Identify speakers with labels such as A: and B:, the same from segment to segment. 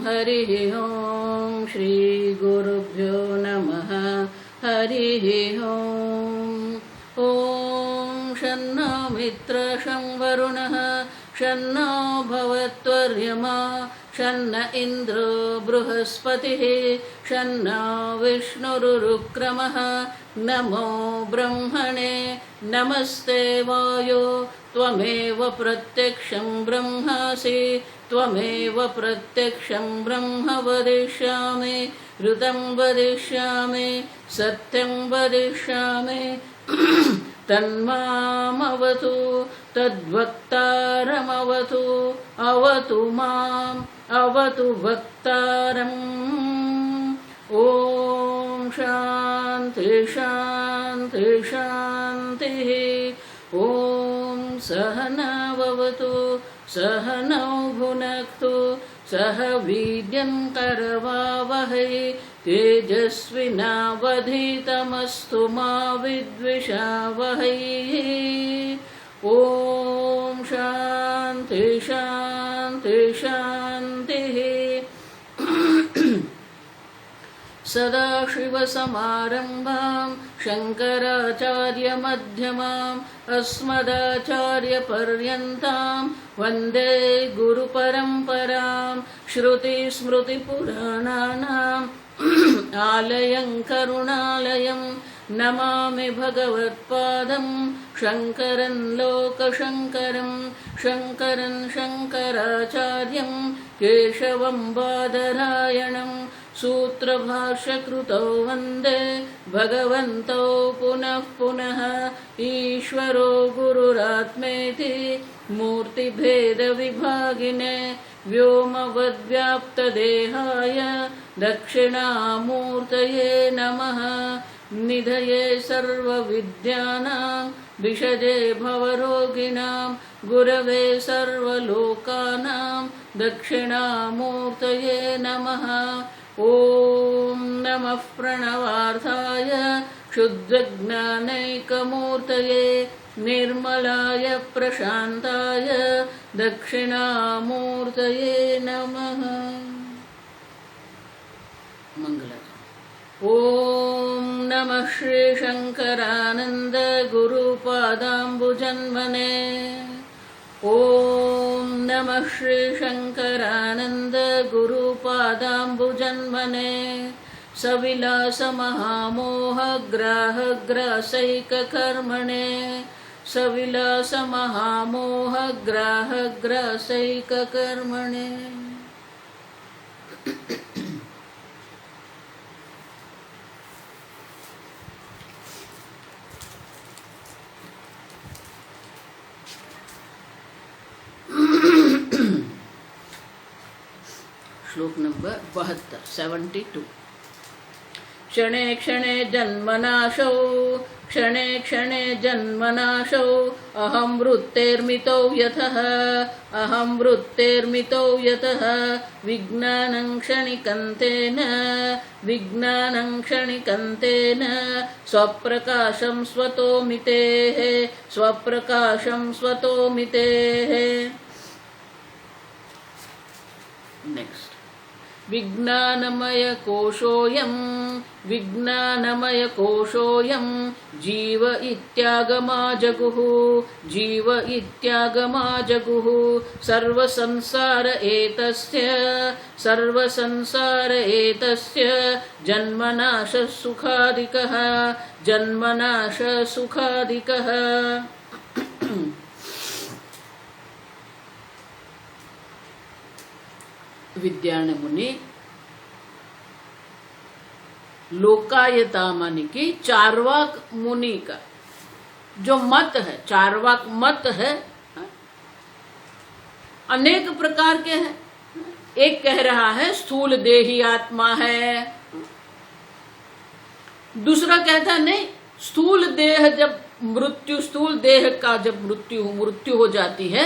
A: हरिः ओं श्री गुरुभ्यो नमः हरिः ओं ॐ शन्नो मित्रः शं वरुणः शन्नो भवत्वर्यमा शन्न इन्द्रो बृहस्पतिः शन्नो विष्णुरुक्रमः नमो ब्रह्मणे नमस्ते वायो त्वमेव प्रत्यक्षं ब्रह्मासि त्वमेव प्रत्यक्षं ब्रह्म वदिष्यामि ऋतं वदिष्यामि सत्यं वदिष्यामि तन्मामवतु तद्वक्तारमवतु अवतु माम् अवतु वक्तारम् ॐ शान्ति शान्ति शान्तिः ॐ सहनाववतु सहनौ भुनक्तु सह वीर्यं करवावहै तेजस्विनावधीतमस्तु मा विद्विषावहै ॐ शान्ति शान्ति शान्तिः सदाशिवसमारम्भां शङ्कराचार्यमध्यमाम् अस्मदाचार्यपर्यन्तां वन्दे गुरुपरम्परां श्रुतिस्मृतिपुराणानाम् आलयं करुणालयं नमामि भगवत्पादं शङ्करं लोकशङ्करं शङ्करं शङ्कराचार्यं केशवं बादरायणं सूत्रभाष्यकृतौ वन्दे भगवन्तौ पुनः पुनः ईश्वरो गुरुरात्मेति मूर्तिभेदविभागिने व्योमवद्व्याप्तदेहाय दक्षिणामूर्तये नमः निधये सर्वविद्यानां विषजे भवरोगिणां गुरवे सर्वलोकानां दक्षिणामूर्तये नमः ॐ नमः प्रणवार्थाय शुद्धज्ञानैकमूर्तये निर्मलाय प्रशान्ताय दक्षिणामूर्तये नमः मंगलम् ॐ नमः श्री शंकरानंद गुरुपादाम्बुजन्मने ॐ नमः श्री शंकरानंद गुरुपादाम्बुजन्मने सविलास महामोह ग्राह ग्रासैककर्मणे सविलास महामोह ग्राह ग्रासैककर्मणे श्लोक नंबर 72 क्षणे क्षणे जन्मनाशौ क्षणे क्षणे जन्मनाशौ अहं वृत्तेर्मितौ यतः अहं वृत्तेर्मितौ यतः विज्ञानं क्षणिकन्तेन विज्ञानं क्षणिकन्तेन स्वप्रकाशं स्वतोमितेः स्वप्रकाशं स्वतोमितेः नेक्स्ट विज्ञानमय कोशोऽयं जीव इत्यागमा जगुः जीव इत्यागमा जगुः सर्वसंसार एतस्य जन्मनाश सुखादिकः जन्मनाश सुखादिकः विद्याण मुनि लोकायता मानी की चार्वाक मुनि का जो मत है, चार्वाक मत है, अनेक प्रकार के हैं। एक कह रहा है स्थूल देही आत्मा है, दूसरा कहता है नहीं, स्थूल देह जब स्थूल देह का जब मृत्यु हो जाती है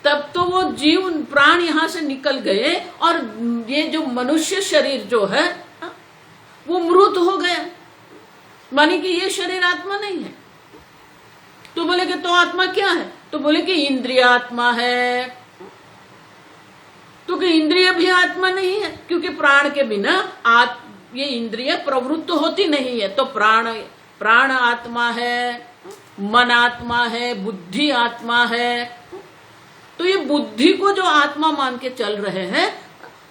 A: तब तो वो जीव प्राण यहां से निकल गए और ये जो मनुष्य शरीर जो है वो मृत हो गया, मानी कि ये शरीर आत्मा नहीं है। तो बोले कि तो आत्मा क्या है? तो बोले कि इंद्रिय आत्मा है। तो कि भी आत्मा नहीं है, क्योंकि प्राण के बिना ये इंद्रिय प्रवृत्त होती नहीं है। तो प्राण आत्मा है, मन आत्मा है, बुद्धि आत्मा है। तो ये बुद्धि को जो आत्मा मान के चल रहे हैं,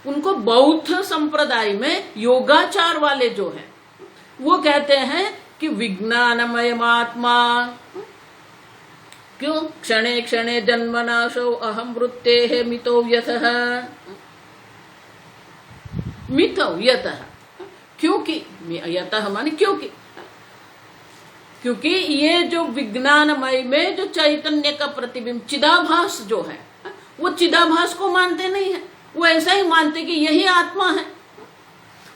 A: उनको बौद्ध संप्रदाय में योगाचार वाले जो है वो कहते हैं कि विज्ञानमय आत्मा, क्यों? क्षणे क्षणे जन्मनाशो अहम वृत्तेः मितो व्यथः, मितो यतः, क्योंकि यतः माने क्योंकि ये जो विज्ञानमय में जो चैतन्य का प्रतिबिंब चिदाभास जो है, वो चिदाभास को मानते नहीं है, वो ऐसा ही मानते कि यही आत्मा है।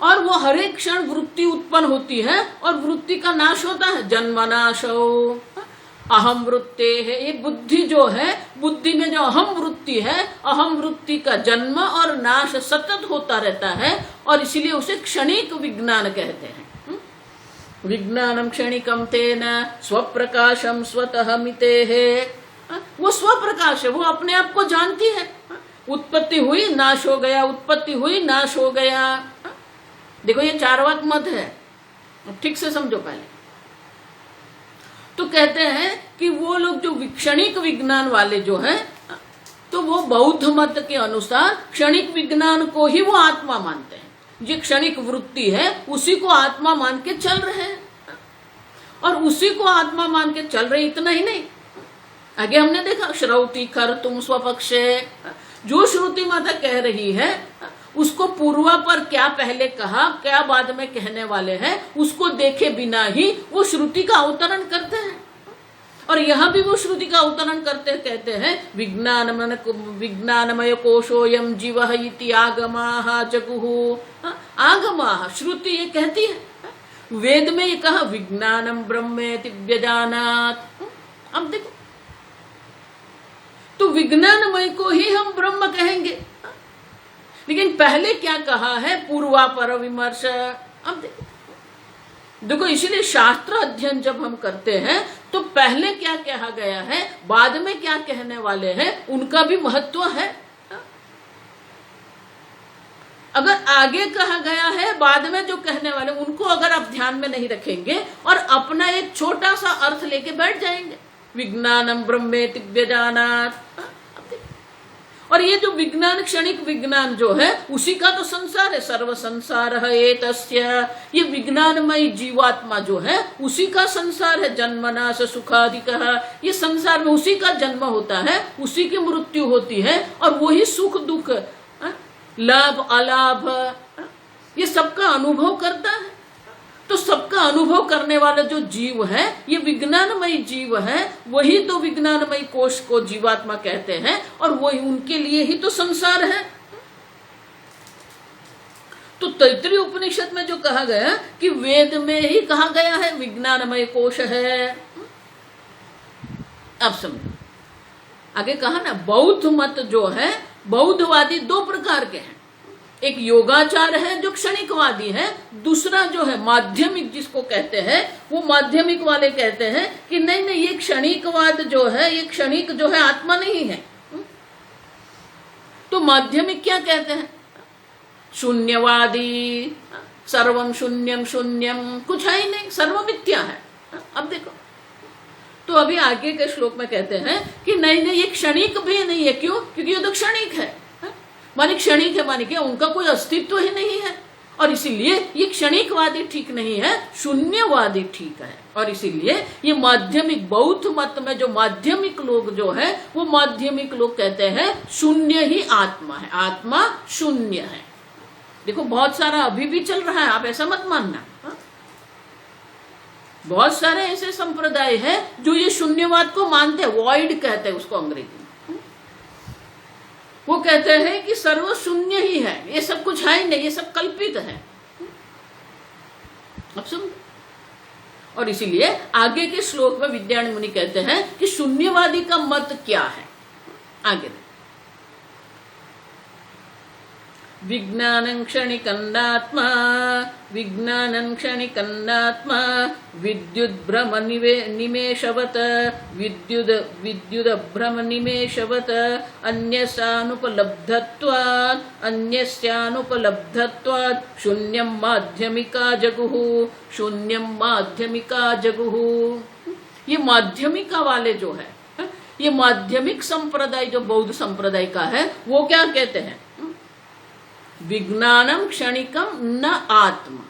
A: और वो हर एक क्षण वृत्ति उत्पन्न होती है और वृत्ति का नाश होता है। जन्मनाशो अहम वृत्ते है, ये बुद्धि जो है, बुद्धि में जो अहम वृत्ति है, अहम वृत्ति का जन्म और नाश सतत होता रहता है, और इसीलिए उसे क्षणिक विज्ञान कहते हैं। विज्ञानम क्षणिकम तेन स्वप्रकाशम स्वतः मिते है। वो स्वप्रकाश है, वो अपने आप को जानती है। उत्पत्ति हुई नाश हो गया, उत्पत्ति हुई नाश हो गया। देखो ये चार्वाक मत है, ठीक से समझो पहले। तो कहते हैं कि वो लोग जो क्षणिक विज्ञान वाले जो है, तो वो बौद्ध मत के अनुसार क्षणिक विज्ञान को ही वो आत्मा मानते हैं। ये क्षणिक वृत्ति है, उसी को आत्मा मान के चल रहे हैं, और उसी को आत्मा मान के चल रहे। इतना ही नहीं, आगे हमने देखा श्रौति कर्तुम स्वपक्षे, जो श्रुति माता कह रही है उसको पूर्वा पर क्या पहले कहा, क्या बाद में कहने वाले हैं, उसको देखे बिना ही वो श्रुति का अवतरण करते हैं। और यहाँ भी वो श्रुति का अवतरण करते कहते हैं विज्ञानमय कोशोयम जीवः इति आगमाः जगुः। आगमाः, श्रुति ये कहती है, वेद में ये कहा विज्ञानम ब्रह्मेति व्यजानात्। अब देखो, तो विज्ञानमय को ही हम ब्रह्म कहेंगे, लेकिन पहले क्या कहा है, पूर्वापर विमर्श। अब देखो इसीलिए शास्त्र अध्ययन जब हम करते हैं तो पहले क्या कहा गया है, बाद में क्या कहने वाले हैं, उनका भी महत्व है। अगर आगे कहा गया है, बाद में जो कहने वाले, उनको अगर आप ध्यान में नहीं रखेंगे और अपना एक छोटा सा अर्थ लेके बैठ जाएंगे, विज्ञानम ब्रह्मेति व्यजानात्। और ये जो विज्ञान, क्षणिक विज्ञान जो है, उसी का तो संसार है। सर्व संसार है एतस्य, ये विज्ञानमय जीवात्मा जो है उसी का संसार है। जन्मनाश सुखादिकः, ये संसार में उसी का जन्म होता है, उसी की मृत्यु होती है, और वही सुख दुख, लाभ अलाभ, ये सबका अनुभव करता है। तो सबका अनुभव करने वाला जो जीव है, ये विज्ञानमय जीव है, वही तो विज्ञानमय कोश को जीवात्मा कहते हैं, और वही उनके लिए ही तो संसार है। तो तैत्तिरीय उपनिषद में जो कहा गया कि वेद में ही कहा गया है विज्ञानमय कोश है। अब समझो, आगे कहा ना, बौद्ध मत जो है, बौद्धवादी दो प्रकार के हैं। एक योगाचार है जो क्षणिकवादी है, दूसरा जो है माध्यमिक जिसको कहते हैं, वो माध्यमिक वाले कहते हैं कि नहीं नहीं, ये क्षणिकवाद जो है, ये क्षणिक जो है आत्मा नहीं है। तो माध्यमिक क्या कहते हैं, शून्यवादी, सर्वम शून्यम शून्यम, कुछ है ही नहीं, सर्व मिथ्या है। अब देखो, तो अभी आगे के श्लोक में कहते हैं कि नहीं नहीं, ये क्षणिक भी नहीं है। क्यों? क्योंकि ये तो क्षणिक है, माने क्षणिक है, माने क्या, उनका कोई अस्तित्व ही नहीं है, और इसीलिए ये क्षणिकवादी ठीक नहीं है, शून्यवादी ठीक है। और इसीलिए ये माध्यमिक, बौद्ध मत में जो माध्यमिक लोग जो है, वो माध्यमिक लोग कहते हैं शून्य ही आत्मा है, आत्मा शून्य है। देखो बहुत सारा अभी भी चल रहा है, आप ऐसा मत मानना। बहुत सारे ऐसे संप्रदाय है जो ये शून्यवाद को मानते हैं, वॉइड कहते हैं उसको अंग्रेजी में। वो कहते हैं कि सर्व शून्य ही है, ये सब कुछ है ही नहीं, ये सब कल्पित है। अब सुन, और इसीलिए आगे के श्लोक में विद्यारण्य मुनि कहते हैं कि शून्यवादी का मत क्या है। आगे विज्ञानं क्षणिकन्नात्मा विज्ञानं क्षणिकन्नात्मा विद्युद्भ्रमनिमेषवत् विद्युद्भ्रमनिमेषवत् अन्यस्यानुपलब्धत्वात् शून्यं माध्यमिका जगुः। ये माध्यमिका वाले जो है, ये माध्यमिक संप्रदाय जो बौद्ध संप्रदाय का है, वो क्या कहते हैं? विज्ञानम क्षणिकम न आत्मा।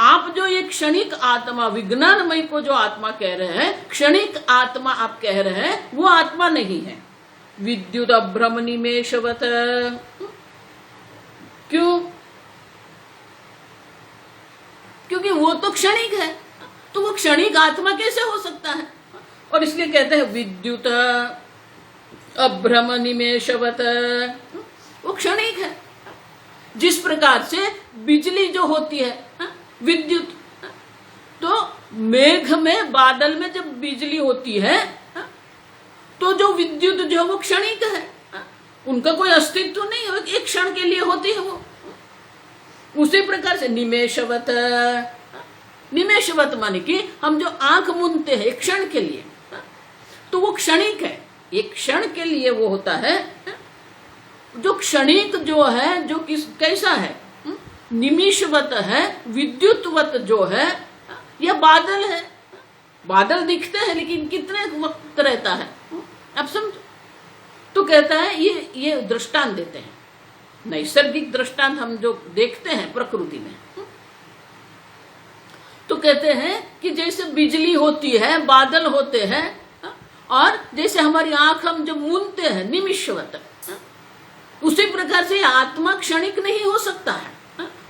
A: आप जो ये क्षणिक आत्मा, विज्ञानमय को जो आत्मा कह रहे हैं, क्षणिक आत्मा आप कह रहे हैं, वो आत्मा नहीं है। विद्युत अभ्रमनिमेषवत्। क्यों? क्योंकि वो तो क्षणिक है, तो वो क्षणिक आत्मा कैसे हो सकता है? और इसलिए कहते हैं विद्युत अभ्रमनिमेषवत्, वो क्षणिक है। जिस प्रकार से बिजली जो होती है, विद्युत, तो मेघ में, बादल में जब बिजली होती है, तो जो विद्युत जो वो क्षणिक है, उनका कोई अस्तित्व नहीं है, एक क्षण के लिए होती है वो। उसी प्रकार से निमेषवत, निमेषवत माने कि हम जो आंख मूंदते हैं एक क्षण के लिए, तो वो क्षणिक है, एक क्षण के लिए वो होता है। जो क्षणिक जो है, जो कैसा है? निमिषवत है, विद्युतवत जो है, यह बादल है। बादल दिखते हैं लेकिन कितने वक्त रहता है, आप समझो। तो कहता है ये दृष्टांत देते हैं, नैसर्गिक दृष्टांत हम जो देखते हैं प्रकृति में, तो कहते हैं कि जैसे बिजली होती है, बादल होते हैं, और जैसे हमारी आंख हम जब मूंदते हैं निमिषवत, उसी प्रकार से आत्मा क्षणिक नहीं हो सकता है।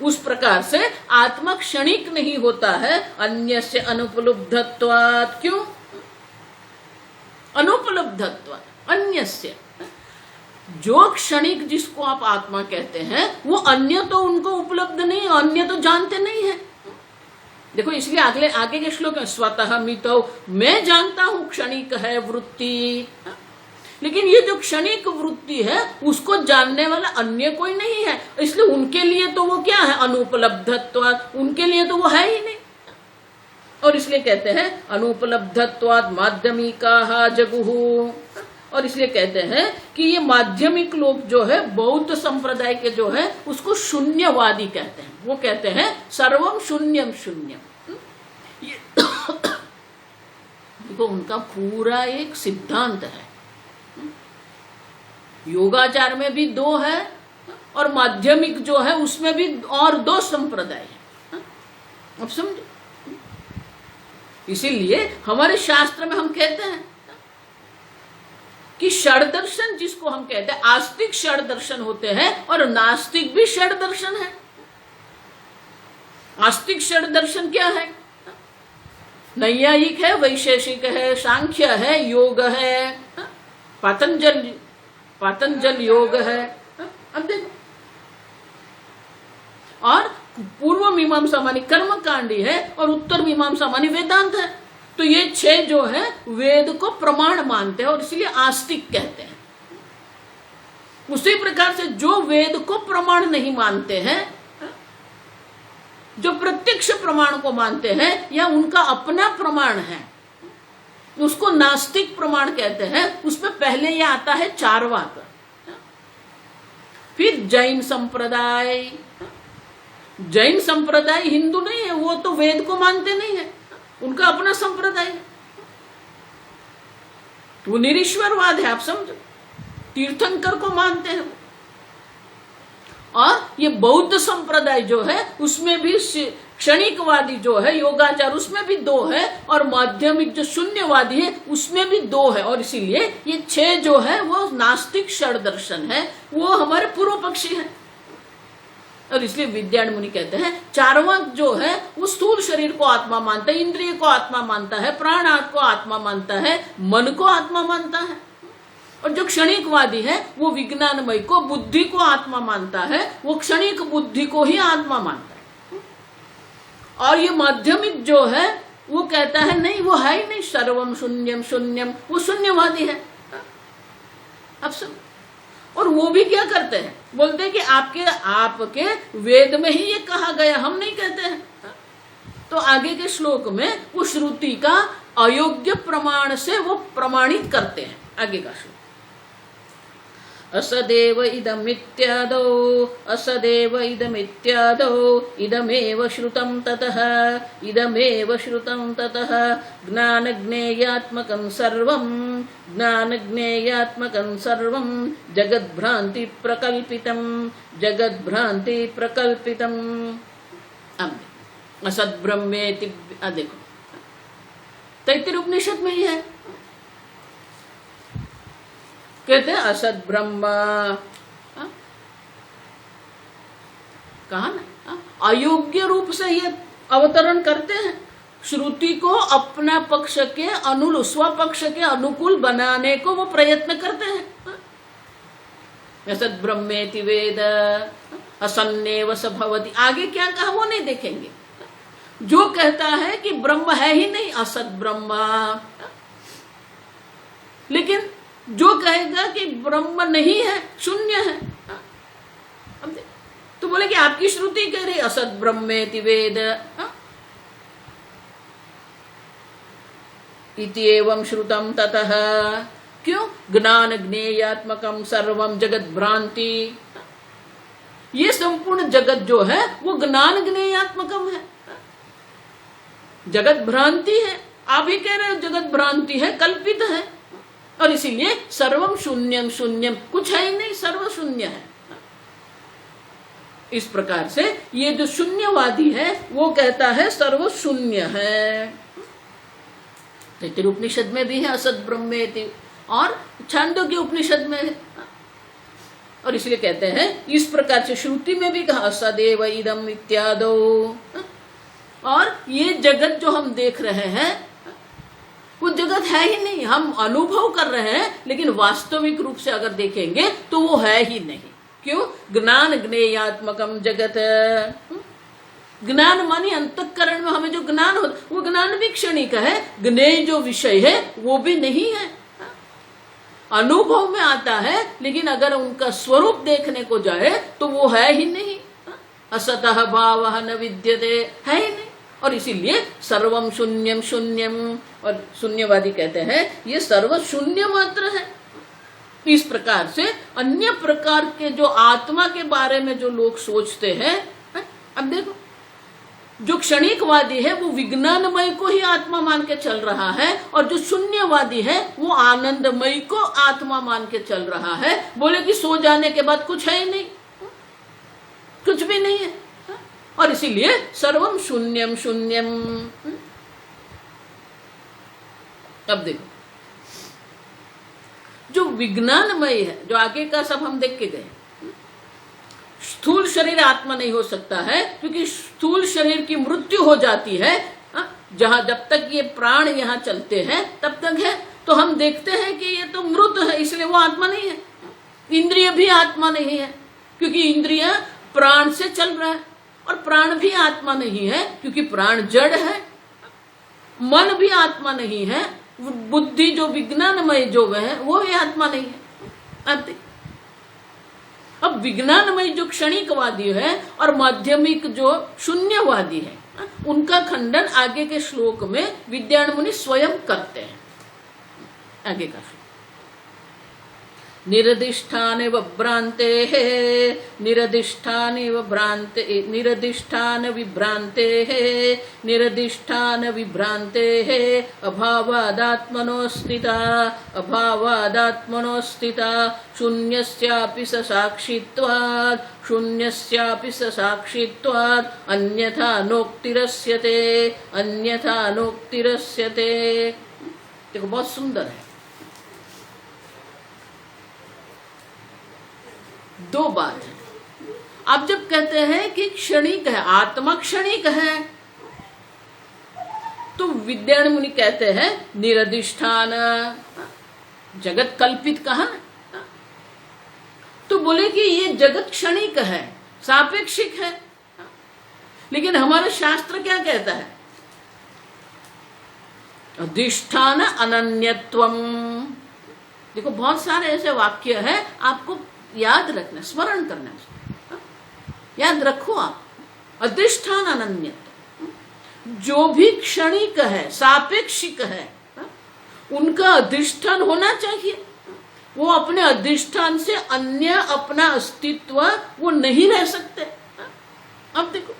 A: उस प्रकार से आत्मा क्षणिक नहीं होता है, अन्यस्य अनुपलब्धत्वात्। क्यों? अनुपलब्धत्वात्, अन्यस्य, जो क्षणिक जिसको आप आत्मा कहते हैं, वो अन्य तो उनको उपलब्ध नहीं, अन्य तो जानते नहीं है। देखो, इसलिए आगे के श्लोक में स्वतः मितो, मैं जानता हूं क्षणिक है वृत्ति, लेकिन ये जो क्षणिक वृत्ति है उसको जानने वाला अन्य कोई नहीं है, इसलिए उनके लिए तो वो क्या है? अनुपलब्धत्वात्, उनके लिए तो वो है ही नहीं। और इसलिए कहते हैं अनुपलब्धत्वात् माध्यमिका जगुः। और इसलिए कहते हैं कि ये माध्यमिक लोग जो है, बौद्ध संप्रदाय के जो है, उसको शून्यवादी कहते हैं। वो कहते हैं सर्वम शून्यम शून्यम। देखो, उनका पूरा एक सिद्धांत है। योगाचार में भी दो है, और माध्यमिक जो है उसमें भी और दो संप्रदाय है। अब समझो, इसीलिए हमारे शास्त्र में हम कहते हैं कि षड दर्शन, जिसको हम कहते हैं, आस्तिक षड दर्शन होते हैं और नास्तिक भी षड दर्शन है। आस्तिक षड दर्शन क्या है? नैयायिक है, वैशेषिक है, सांख्य है, योग है, पतंजल योग है। अब देखो, और पूर्व मीमांसा मानी कर्मकांडी है, और उत्तर मीमांसा मानी वेदांत है। तो ये 6 जो है वेद को प्रमाण मानते हैं, और इसलिए आस्तिक कहते हैं। उसी प्रकार से जो वेद को प्रमाण नहीं मानते हैं, जो प्रत्यक्ष प्रमाण को मानते हैं या उनका अपना प्रमाण है, उसको नास्तिक प्रमाण कहते हैं। उसमें पहले यह आता है चार्वाक, फिर जैन संप्रदाय। जैन संप्रदाय हिंदू नहीं है, वो तो वेद को मानते नहीं है, उनका अपना संप्रदाय है, वो निरीश्वरवाद है, आप समझो, तीर्थंकर को मानते हैं। और ये बौद्ध संप्रदाय जो है उसमें भी क्षणिकवादी जो है योगाचार, उसमें भी 2 है, और माध्यमिक जो शून्यवादी है उसमें भी 2 है। और इसीलिए ये 6 जो है वो नास्तिक षड दर्शन है, वो हमारे पूर्व पक्षी है। और इसलिए विद्यारण्य मुनि कहते हैं चार्वाक जो है वो स्थूल शरीर को आत्मा मानता है, इंद्रिय को आत्मा मानता है, प्राण को आत्मा मानता है, मन को आत्मा मानता है। और जो क्षणिकवादी है वो विज्ञानमय को, बुद्धि को आत्मा मानता है, वो क्षणिक बुद्धि को ही आत्मा मानता है। और ये माध्यमिक जो है वो कहता है नहीं, वो है ही नहीं, सर्वम शून्यम शून्यम, वो शून्यवादी है। अब सब और वो भी क्या करते हैं, बोलते हैं कि आपके वेद में ही ये कहा गया, हम नहीं कहते हैं। तो आगे के श्लोक में वो श्रुति का अयोग्य प्रमाण से वो प्रमाणित करते हैं। आगे का श्लोक, असदेव इदमित्यादौ असदेव इदमित्यादौ इदमेव श्रुतं ततः इदमेव श्रुतं ततः ज्ञानज्ञेयात्मकं सर्वं जगद्भ्रांति प्रकल्पितं। अब असद ब्रह्मेति, देखो तैत्तिरीय उपनिषद में ही है, कहते हैं असद ब्रह्म, कहा ना, अयोग्य रूप से ये अवतरण करते हैं, श्रुति को अपना पक्ष के स्वपक्ष के अनुकूल बनाने को वो प्रयत्न करते हैं। असद ब्रह्मेति वेद असन्नेव स भवति, आगे क्या कहा वो नहीं देखेंगे। जो कहता है कि ब्रह्म है ही नहीं, असद ब्रह्म, लेकिन जो कहेगा कि ब्रह्म नहीं है, शून्य है, तो बोले कि आपकी श्रुति कह रही असद ब्रह्मेति वेद, इति एवं श्रुतं ततः, क्यों, ज्ञान ज्ञेयात्मकं सर्वं जगत भ्रांति, ये संपूर्ण जगत जो है वो ज्ञान ज्ञेयात्मकम है, जगत भ्रांति है। आप ही कह रहे हो जगत भ्रांति है, कल्पित है, और इसीलिए सर्वम शून्यम शून्यम, कुछ है ही नहीं, सर्व शून्य है। इस प्रकार से ये जो शून्यवादी है वो कहता है सर्व शून्य है। तैत्तिरीय उपनिषद में भी है असद ब्रह्मेति, और छांदोग्य उपनिषद में है, और इसलिए कहते हैं इस प्रकार से श्रुति में भी कहा असदेव इदम इत्यादो। और ये जगत जो हम देख रहे हैं वो जगत है ही नहीं, हम अनुभव कर रहे हैं, लेकिन वास्तविक रूप से अगर देखेंगे तो वो है ही नहीं। क्यों, ज्ञान ज्ञेयात्मकम जगत, ज्ञान मानी अंतःकरण में हमें जो ज्ञान होता वो ज्ञान भी क्षणिक है, ज्ञेय जो विषय है वो भी नहीं है, अनुभव में आता है, लेकिन अगर उनका स्वरूप देखने को जाए तो वो है ही नहीं, असतः भावः न विद्यते, है ही नहीं। और इसीलिए सर्वम शून्यम शून्यम, और शून्यवादी कहते हैं ये सर्व शून्य मात्र है। इस प्रकार से अन्य प्रकार के जो आत्मा के बारे में जो लोग सोचते हैं, अब देखो जो क्षणिकवादी है वो विज्ञानमय को ही आत्मा मान के चल रहा है, और जो शून्यवादी है वो आनंदमय को आत्मा मान के चल रहा है। बोले कि सो जाने के बाद कुछ है ही नहीं, कुछ भी नहीं है, और इसीलिए सर्वम शून्यम शून्यम। अब देखो जो विज्ञानमय है, जो आगे का सब हम देख के गए, स्थूल शरीर आत्मा नहीं हो सकता है, क्योंकि स्थूल शरीर की मृत्यु हो जाती है, जहां जब तक ये प्राण यहाँ चलते हैं तब तक है। तो हम देखते हैं कि ये तो मृत है, इसलिए वो आत्मा नहीं है। इंद्रिय भी आत्मा नहीं है, क्योंकि इंद्रिय प्राण से चल रहा है, और प्राण भी आत्मा नहीं है, क्योंकि प्राण जड़ है। मन भी आत्मा नहीं है, बुद्धि जो विज्ञानमय जो वह है वो भी आत्मा नहीं है। अब विज्ञानमय जो क्षणिकवादी है और माध्यमिक जो शून्यवादी है, उनका खंडन आगे के श्लोक में विद्यारण्य मुनि स्वयं करते हैं। आगे का श्लोक, निरधिष्ठानेव भ्रान्ते निरधिष्ठान विभ्रान्ते अभावादात्मनो स्थिता शून्यस्यापि स साक्षित्वात् अन्यथा नोक्तिरस्यते। देखो बहुत सुंदर है, दो बात है। आप जब कहते हैं कि क्षणिक है, आत्मा क्षणिक है, तो विद्यारण्य मुनि कहते हैं निरधिष्ठान, जगत कल्पित कहा ना, तो बोले कि ये जगत क्षणिक है, सापेक्षिक है, लेकिन हमारा शास्त्र क्या कहता है, अधिष्ठान अनन्यत्वम। देखो बहुत सारे ऐसे वाक्य है, आपको याद रखना, स्मरण करना, याद रखो आप। अधिष्ठान अनन्य, जो भी क्षणिक है, सापेक्षिक है, उनका अधिष्ठान होना चाहिए। वो अपने अधिष्ठान से अन्य अपना अस्तित्व वो नहीं रह सकते। अब देखो,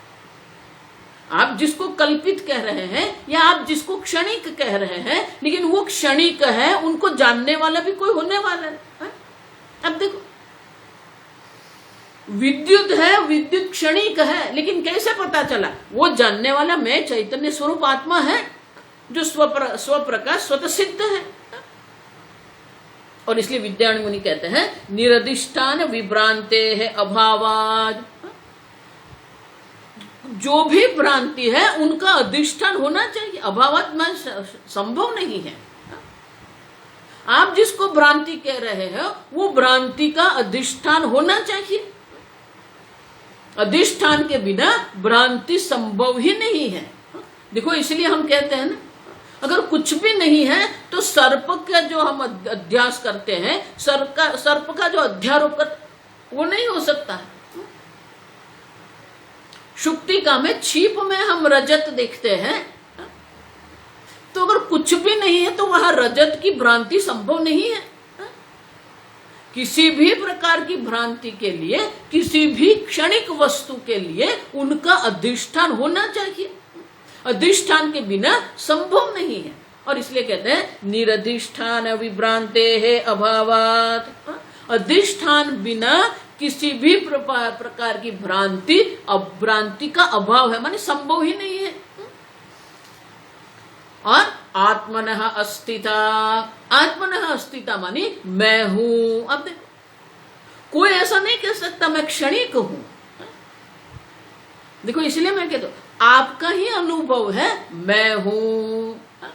A: आप जिसको कल्पित कह रहे हैं या आप जिसको क्षणिक कह रहे हैं, लेकिन वो क्षणिक है, उनको जानने वाला भी कोई होने वाला है। अब देखो, विद्युत है, विद्युत क्षणिक है, लेकिन कैसे पता चला? वो जानने वाला मैं चैतन्य स्वरूप आत्मा है, जो स्वप्रकाश स्वतः सिद्ध है। और इसलिए विद्यारण्य मुनि कहते हैं निरधिष्ठान विभ्रांते है अभावाद। जो भी भ्रांति है उनका अधिष्ठान होना चाहिए, अभावात में संभव नहीं है। आप जिसको भ्रांति कह रहे हैं वो भ्रांति का अधिष्ठान होना चाहिए। अधिष्ठान के बिना भ्रांति संभव ही नहीं है। देखो, इसलिए हम कहते हैं ना, अगर कुछ भी नहीं है तो सर्प का जो हम अध्यास करते हैं, सर्प का जो अध्यारोप वो नहीं हो सकता है। शुक्तिका में छीप में हम रजत देखते हैं, तो अगर कुछ भी नहीं है तो वहां रजत की भ्रांति संभव नहीं है। किसी भी प्रकार की भ्रांति के लिए, किसी भी क्षणिक वस्तु के लिए उनका अधिष्ठान होना चाहिए। अधिष्ठान के बिना संभव नहीं है। और इसलिए कहते हैं निरधिष्ठान विभ्रांते है अभावात। अधिष्ठान बिना किसी भी प्रकार की भ्रांति का अभाव है, माने संभव ही नहीं है। और आत्मनः अस्तिता, आत्मनः अस्तिता मानी मैं हूं। अब देखो, कोई ऐसा नहीं कह सकता मैं क्षणिक हूं। देखो, इसलिए मैं कहता हूं आपका ही अनुभव है मैं हूं,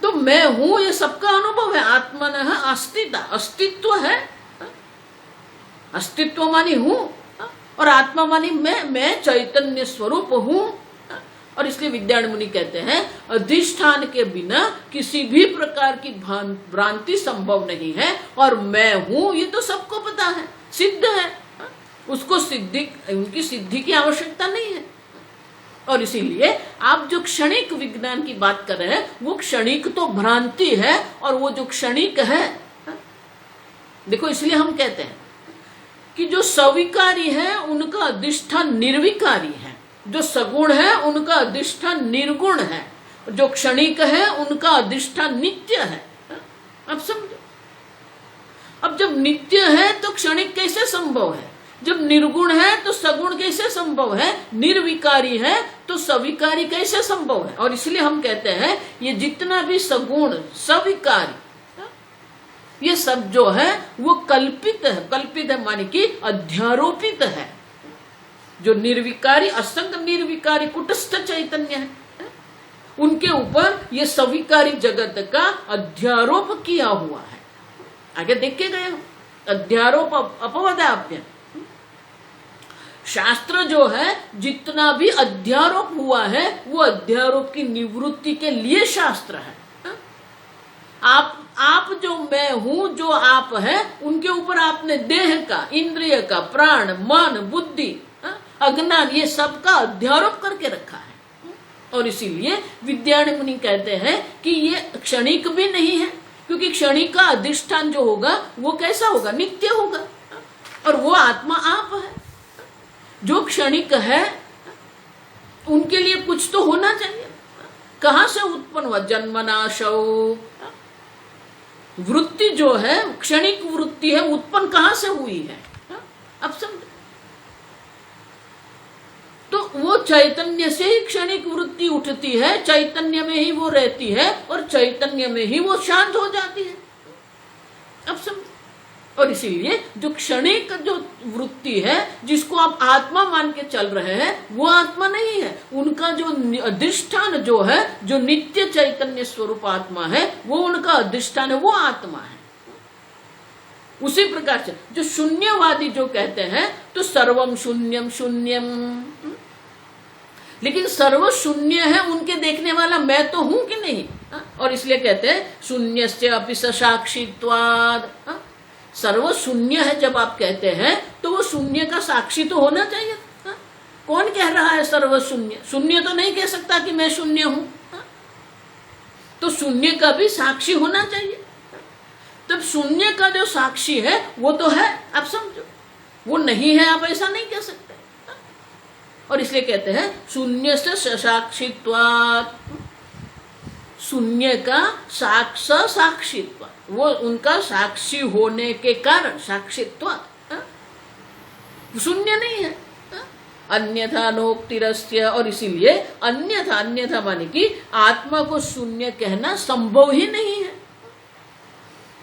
A: तो मैं हूं ये सबका अनुभव है। आत्मनः अस्तिता, अस्तित्व है। अस्तित्व मानी हूं, और आत्मा मानी मैं चैतन्य स्वरूप हूं। और इसलिए विद्यारण्य मुनि कहते हैं अधिष्ठान के बिना किसी भी प्रकार की भ्रांति संभव नहीं है। और मैं हूं ये तो सबको पता है, सिद्ध है, उसको उनकी सिद्धि की आवश्यकता नहीं है। और इसीलिए आप जो क्षणिक विज्ञान की बात कर रहे हैं वो क्षणिक तो भ्रांति है, और वो जो क्षणिक है, देखो इसलिए हम कहते हैं कि जो सविकारी है उनका अधिष्ठान निर्विकारी है, जो सगुण है उनका अधिष्ठान निर्गुण है, जो क्षणिक है उनका अधिष्ठान नित्य है। अब समझो, अब जब नित्य है तो क्षणिक कैसे संभव है? जब निर्गुण है तो सगुण कैसे संभव है? निर्विकारी है तो सविकारी कैसे संभव है? और इसलिए हम कहते हैं ये जितना भी सगुण सविकारी ये सब जो है वो कल्पित है। कल्पित है माने कि अध्यारोपित है। जो निर्विकारी, असंग निर्विकारी कुटस्थ चैतन्य है, उनके ऊपर ये सविकारी जगत का अध्यारोप किया हुआ है। आगे देख के गए, अध्यारोप अपवादाप्य। शास्त्र जो है जितना भी अध्यारोप हुआ है वो अध्यारोप की निवृत्ति के लिए शास्त्र है। आप जो मैं हूं, जो आप है, उनके ऊपर आपने देह का, इंद्रिय का, प्राण, मन, बुद्धि, अज्ञान, ये सब का अध्यारोप करके रखा है। और इसीलिए विद्यारण्य मुनि कहते हैं कि ये क्षणिक भी नहीं है, क्योंकि क्षणिक का अधिष्ठान जो होगा वो कैसा होगा? नित्य होगा। और वो आत्मा आप है। जो क्षणिक है उनके लिए कुछ तो होना चाहिए। कहां से उत्पन्न हुआ? जन्मनाशौ। वृत्ति जो है क्षणिक वृत्ति है, उत्पन्न कहां से हुई है? अब समझो, तो वो चैतन्य से ही क्षणिक वृत्ति उठती है, चैतन्य में ही वो रहती है, और चैतन्य में ही वो शांत हो जाती है। अब समझो, और इसीलिए जो क्षणिक जो वृत्ति है जिसको आप आत्मा मान के चल रहे हैं वो आत्मा नहीं है। उनका जो अधिष्ठान जो है, जो नित्य चैतन्य स्वरूप आत्मा है, वो उनका अधिष्ठान है, वो आत्मा है। उसी प्रकार से जो शून्यवादी जो कहते हैं तो सर्वम शून्यम शून्यम, लेकिन सर्व शून्य है उनके देखने वाला मैं तो हूं कि नहीं? और इसलिए कहते हैं शून्यस्य अपि साक्षित्वाद, सर्व शून्य है जब आप कहते हैं तो वो शून्य का साक्षी तो होना चाहिए। कौन कह रहा है सर्व शून्य? शून्य तो नहीं कह सकता कि मैं शून्य हूं, तो शून्य का भी साक्षी होना चाहिए। तब शून्य का जो साक्षी है वो तो है, आप समझो, वो नहीं है आप ऐसा नहीं कह सकते। और इसलिए कहते हैं शून्य से साक्षित्वात्, शून्य का साक्षित्व, वो उनका साक्षी होने के कारण साक्षित्वात् शून्य नहीं है। अन्यथा नोक्तिरस्य, और इसीलिए अन्यथा माने कि आत्मा को शून्य कहना संभव ही नहीं है,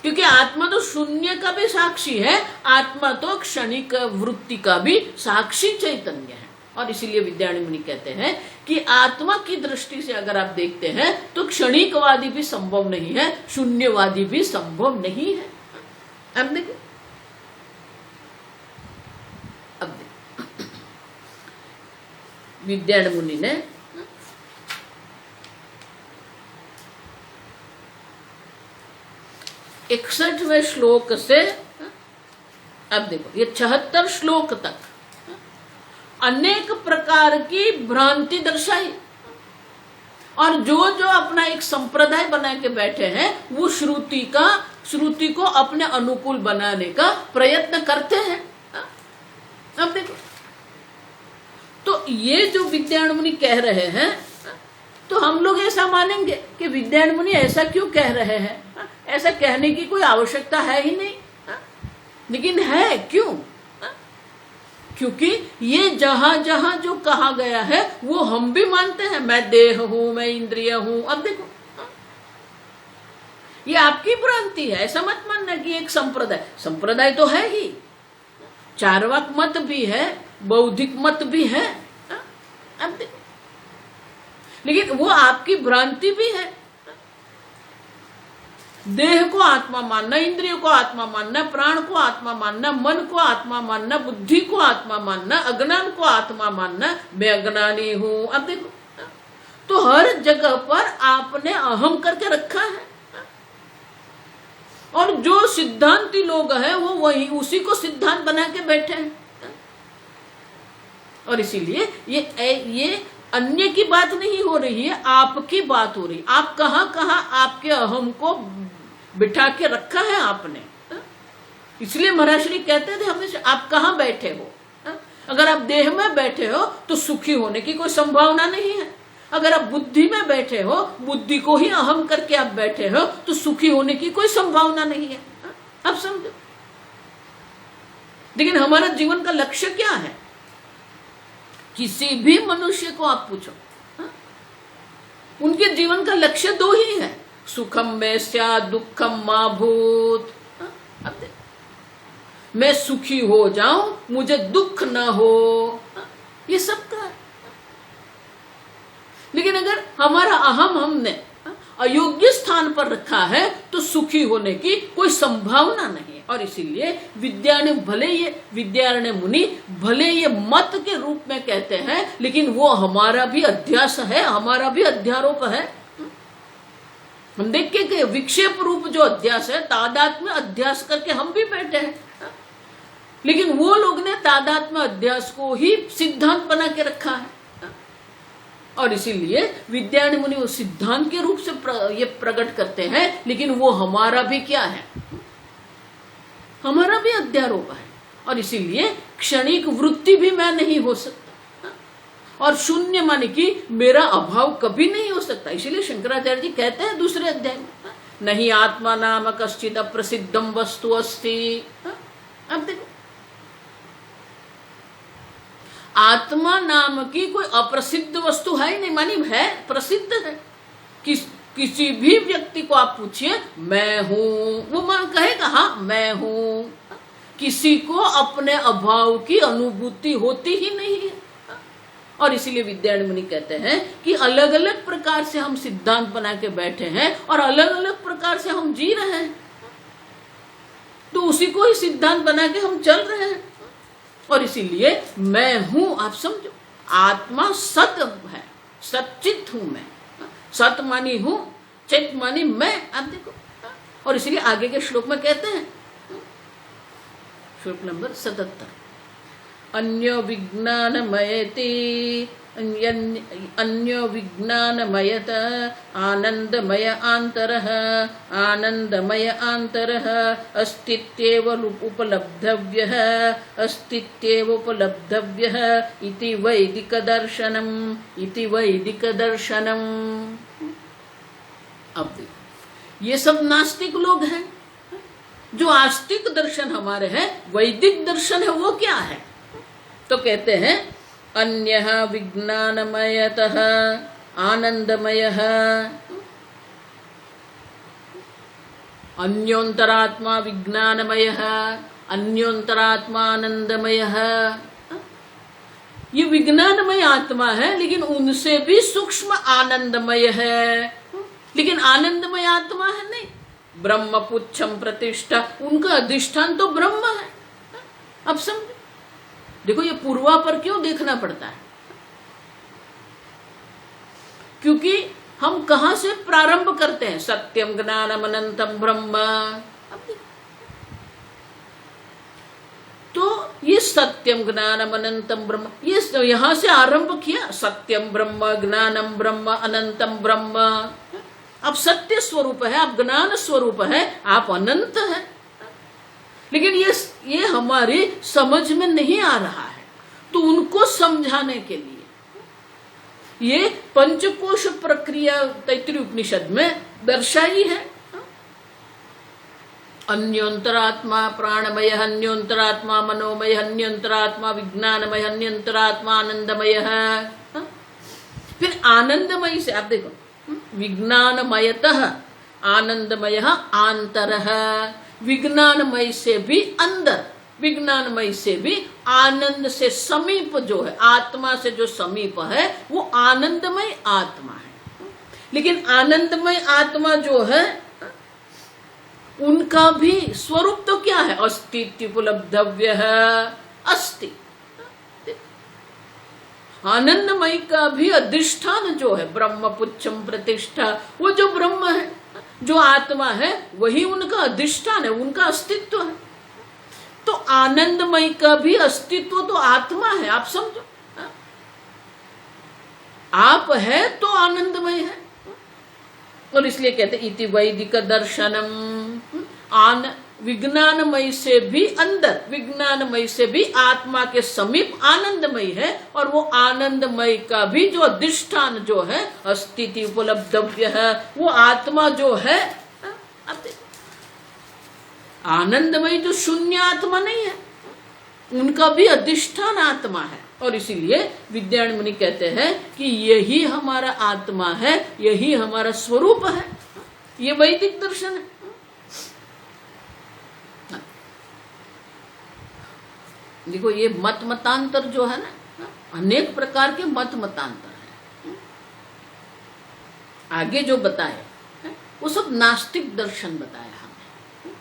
A: क्योंकि आत्मा तो शून्य का भी साक्षी है, आत्मा तो क्षणिक वृत्ति का भी साक्षी चैतन्य है। और इसीलिए विद्यारण्य मुनि कहते हैं कि आत्मा की दृष्टि से अगर आप देखते हैं तो क्षणिकवादी भी संभव नहीं है, शून्यवादी भी संभव नहीं है। अब देखो, विद्यारण्य मुनि ने इकसठवें श्लोक से, अब देखो ये 76 श्लोक तक अनेक प्रकार की भ्रांति दर्शाई, और जो जो अपना एक संप्रदाय बना के बैठे हैं वो श्रुति को अपने अनुकूल बनाने का प्रयत्न करते हैं। अब देखो, तो ये जो विद्यारण्य मुनि कह रहे हैं, तो हम लोग ऐसा मानेंगे कि विद्यारण्य मुनि ऐसा क्यों कह रहे हैं? ऐसा कहने की कोई आवश्यकता है ही नहीं, लेकिन है क्यों? क्योंकि ये जहां जहां जो कहा गया है वो हम भी मानते हैं, मैं देह हूं, मैं इंद्रिय हूं। अब देखो, ये आपकी भ्रांति है, ऐसा मत मानना कि एक संप्रदाय तो है ही, चार्वाक मत भी है, बौद्धिक मत भी है। अब देखो, लेकिन वो आपकी भ्रांति भी है। देह को आत्मा मानना, इंद्रियों को आत्मा मानना, प्राण को आत्मा मानना, मन को आत्मा मानना, बुद्धि को आत्मा मानना, अज्ञान को आत्मा मानना, मैं अज्ञानी हूं। अब देखो, तो हर जगह पर आपने अहम करके रखा है, और जो सिद्धांती लोग हैं वो वही उसी को सिद्धांत बना के बैठे हैं। और इसीलिए ये अन्य की बात नहीं हो रही है, आपकी बात हो रही। आप कहां आपके अहम को बिठा के रखा है आपने। इसलिए महाराज श्री कहते थे हमेशा, आप कहां बैठे हो? अगर आप देह में बैठे हो तो सुखी होने की कोई संभावना नहीं है। अगर आप बुद्धि में बैठे हो, बुद्धि को ही अहम करके आप बैठे हो, तो सुखी होने की कोई संभावना नहीं है। आप समझो। लेकिन हमारा जीवन का लक्ष्य क्या है? किसी भी मनुष्य को आप पूछो, उनके जीवन का लक्ष्य दो ही है, सुखम में स्यात् दुखम मा भूत्। मैं सुखी हो जाऊं, मुझे दुख ना हो, ये सबका है। लेकिन अगर हमारा अहम हमने अयोग्य स्थान पर रखा है तो सुखी होने की कोई संभावना नहीं है। और इसीलिए विद्यारण्य मुनि भले ये मत के रूप में कहते हैं, लेकिन वो हमारा भी अध्यास है, हमारा भी अध्यारोप है। हम देखिए कि विक्षेप रूप जो अध्यास है, तादात्म्य अध्यास करके हम भी बैठे हैं, लेकिन वो लोग ने तादात्म्य अध्यास को ही सिद्धांत बना के रखा है। और इसीलिए विद्यारण्य मुनि वो सिद्धांत के रूप से ये प्रकट करते हैं, लेकिन वो हमारा भी क्या है? हमारा भी अध्यारोप है। और इसीलिए क्षणिक वृत्ति भी मैं नहीं हो सकता, और शून्य माने कि मेरा अभाव कभी नहीं हो सकता। इसीलिए शंकराचार्य जी कहते हैं दूसरे अध्याय में, नहीं आत्मा नाम कश्चित अप्रसिद्धम वस्तु अस्ति। अब देखो, आत्मा नाम की कोई अप्रसिद्ध वस्तु है ही नहीं, मानी है, प्रसिद्ध है। किसी भी व्यक्ति को आप पूछिए मैं हूं, वो मन कहेगा हाँ मैं हूं। किसी को अपने अभाव की अनुभूति होती ही नहीं है। और इसीलिए विद्यारण्य मुनि कहते हैं कि अलग अलग प्रकार से हम सिद्धांत बना के बैठे हैं और अलग अलग प्रकार से हम जी रहे हैं, तो उसी को ही सिद्धांत बना के हम चल रहे हैं। और इसीलिए मैं हूं, आप समझो, आत्मा सत है, सच्चित हूं मैं। सत मानी हूं, चित मानी मैं। आप देखो, और इसीलिए आगे के श्लोक में कहते हैं श्लोक नंबर 77। अन्यो विज्ञानमयति अन्यो विज्ञानमयत आनंदमय आंतरः आनंदमय आंतरः अस्तित्येव उपलब्धव्यः अस्तित्येव उपलब्धव्यः इति वैदिक दर्शनम् इति वैदिक दर्शनम्। अब देखो, ये सब नास्तिक लोग हैं। जो आस्तिक दर्शन हमारे हैं, वैदिक दर्शन है, वो क्या है? तो कहते हैं अन्यः विज्ञानमयतः आनंदमयः अन्योंतरात्मा विज्ञानमयः अन्योंतरात्मा आनंदमयः। ये विज्ञानमय आत्मा है, लेकिन उनसे भी सूक्ष्म आनंदमय है। लेकिन आनंदमय आत्मा है नहीं। ब्रह्म पुच्छम प्रतिष्ठा, उनका अधिष्ठान तो ब्रह्म है। अब समझो, देखो ये पूर्वा पर क्यों देखना पड़ता है? क्योंकि हम कहां से प्रारंभ करते हैं? सत्यम ज्ञानम अनंतम ब्रह्म। तो ये सत्यम ज्ञानम अनंतम ब्रह्म, ये यहां से आरंभ किया। सत्यम ब्रह्म, ज्ञानम ब्रह्म, अनंतम ब्रह्म। आप सत्य स्वरूप है, आप ज्ञान स्वरूप है, आप अनंत है। लेकिन ये हमारी समझ में नहीं आ रहा है। तो उनको समझाने के लिए ये पंचकोश प्रक्रिया तैत्तिरीय उपनिषद में दर्शाई है। अन्योंतरात्मा प्राणमय, अन्योंतरात्मा मनोमय, अन्योंतरात्मा विज्ञानमय, अन्योंतरात्मा आनंदमय। फिर आनंदमय से आप देखो, विज्ञानमयतः आनंदमय आंतरः, विज्ञानमय से भी अंदर, विज्ञानमय से भी आनंद से समीप जो है, आत्मा से जो समीप है, वो आनंदमय आत्मा है। लेकिन आनंदमय आत्मा जो है, उनका भी स्वरूप तो क्या है? अस्तित्व उपलब्धव्य है, अस्ति। आनंदमय का भी अधिष्ठान जो है, ब्रह्म पुच्छम प्रतिष्ठा, वो जो ब्रह्म है, जो आत्मा है, वही उनका अधिष्ठान है, उनका अस्तित्व है। तो आनंदमय का भी अस्तित्व तो आत्मा है। आप समझो, आप है तो आनंदमय है। और इसलिए कहते इति वैदिक दर्शनम। विज्ञानमय से भी अंदर, विज्ञानमय से भी आत्मा के समीप आनंदमय है। और वो आनंदमय का भी जो अधिष्ठान जो है, अस्तित्व उपलब्धव्य है, वो आत्मा जो है, अब आनंदमय जो शून्य आत्मा नहीं है, उनका भी अधिष्ठान आत्मा है। और इसीलिए विद्यारण्य मुनि कहते हैं कि यही हमारा आत्मा है, यही हमारा स्वरूप है। ये वैदिक दर्शन है। देखो ये मत मतांतर जो है ना, अनेक प्रकार के मत मतांतर है। आगे जो बताए वो सब नास्तिक दर्शन बताया हमने।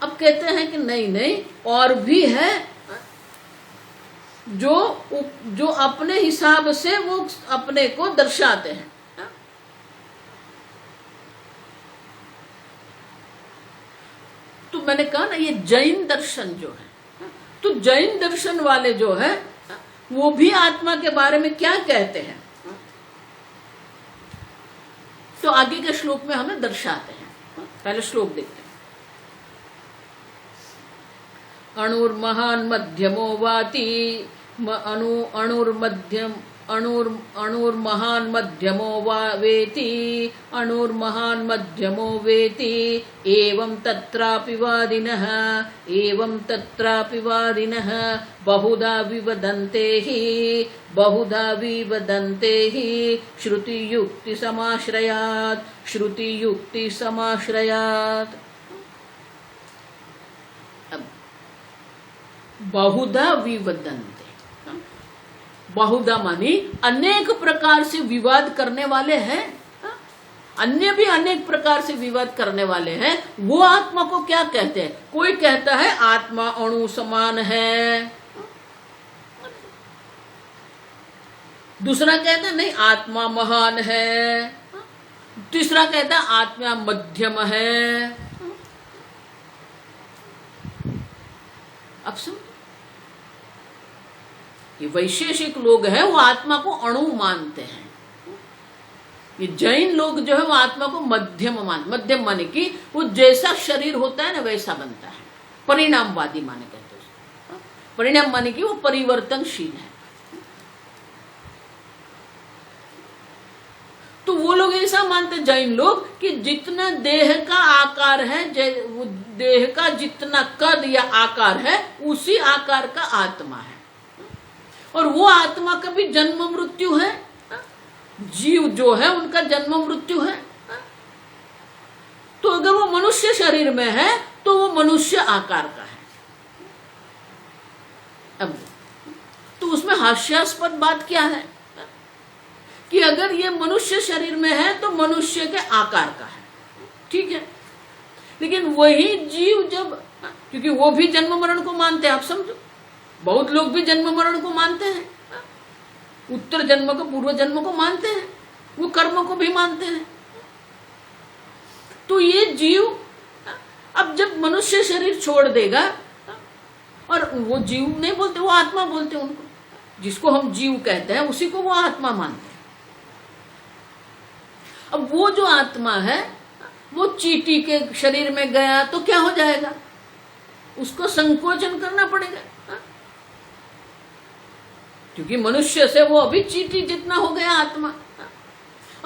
A: अब कहते हैं कि नहीं नहीं, और भी है जो अपने हिसाब से वो अपने को दर्शाते हैं। तो मैंने कहा ना, ये जैन दर्शन जो है, तो जैन दर्शन वाले जो है, वो भी आत्मा के बारे में क्या कहते हैं, तो आगे के श्लोक में हमें दर्शाते हैं। पहले श्लोक देखते हैं। अणुर्महान मध्यमो वाति, अणुर्महान मध्यमो वेति, अणुर्महान मध्यमो वेति, एवं तत्रापि वादिनः, एवं तत्रापि वादिनः बहुधा विवदन्ते हि, बहुधा विवदन्ते हि श्रुतियुक्ति समाश्रयात्, श्रुतियुक्ति समाश्रयात्। बहुधा विवदन्ते, बहुधा मानी अनेक प्रकार से विवाद करने वाले हैं। अन्य भी अनेक प्रकार से विवाद करने वाले हैं। वो आत्मा को क्या कहते हैं? कोई कहता है आत्मा अणु समान है, दूसरा कहता है नहीं आत्मा महान है, तीसरा कहता है आत्मा मध्यम है। अब समझो, ये वैशेषिक लोग हैं वो आत्मा को अणु मानते हैं। ये जैन लोग जो है वो आत्मा को मध्यम माने कि वो जैसा शरीर होता है ना वैसा बनता है। परिणामवादी माने कहते हैं उसको। परिणाम माने कि वो परिवर्तनशील है। तो वो लोग ऐसा मानते जैन लोग कि जितना देह का आकार है, वो देह का जितना कद या आकार है उसी आकार का आत्मा है। और वो आत्मा का भी जन्म मृत्यु है। जीव जो है उनका जन्म मृत्यु है। तो अगर वो मनुष्य शरीर में है तो वो मनुष्य आकार का है। अब तो उसमें हास्यास्पद बात क्या है कि अगर ये मनुष्य शरीर में है तो मनुष्य के आकार का है, ठीक है। लेकिन वही जीव जब, क्योंकि वो भी जन्म मरण को मानते हैं, आप समझो, बहुत लोग भी जन्म मरण को मानते हैं, उत्तर जन्म को पूर्व जन्म को मानते हैं, वो कर्म को भी मानते हैं। तो ये जीव अब जब मनुष्य शरीर छोड़ देगा, और वो जीव नहीं बोलते, वो आत्मा बोलते हैं उनको, जिसको हम जीव कहते हैं उसी को वो आत्मा मानते हैं। अब वो जो आत्मा है वो चींटी के शरीर में गया तो क्या हो जाएगा, उसको संकोचन करना पड़ेगा, क्योंकि मनुष्य से वो अभी चींटी जितना हो गया आत्मा।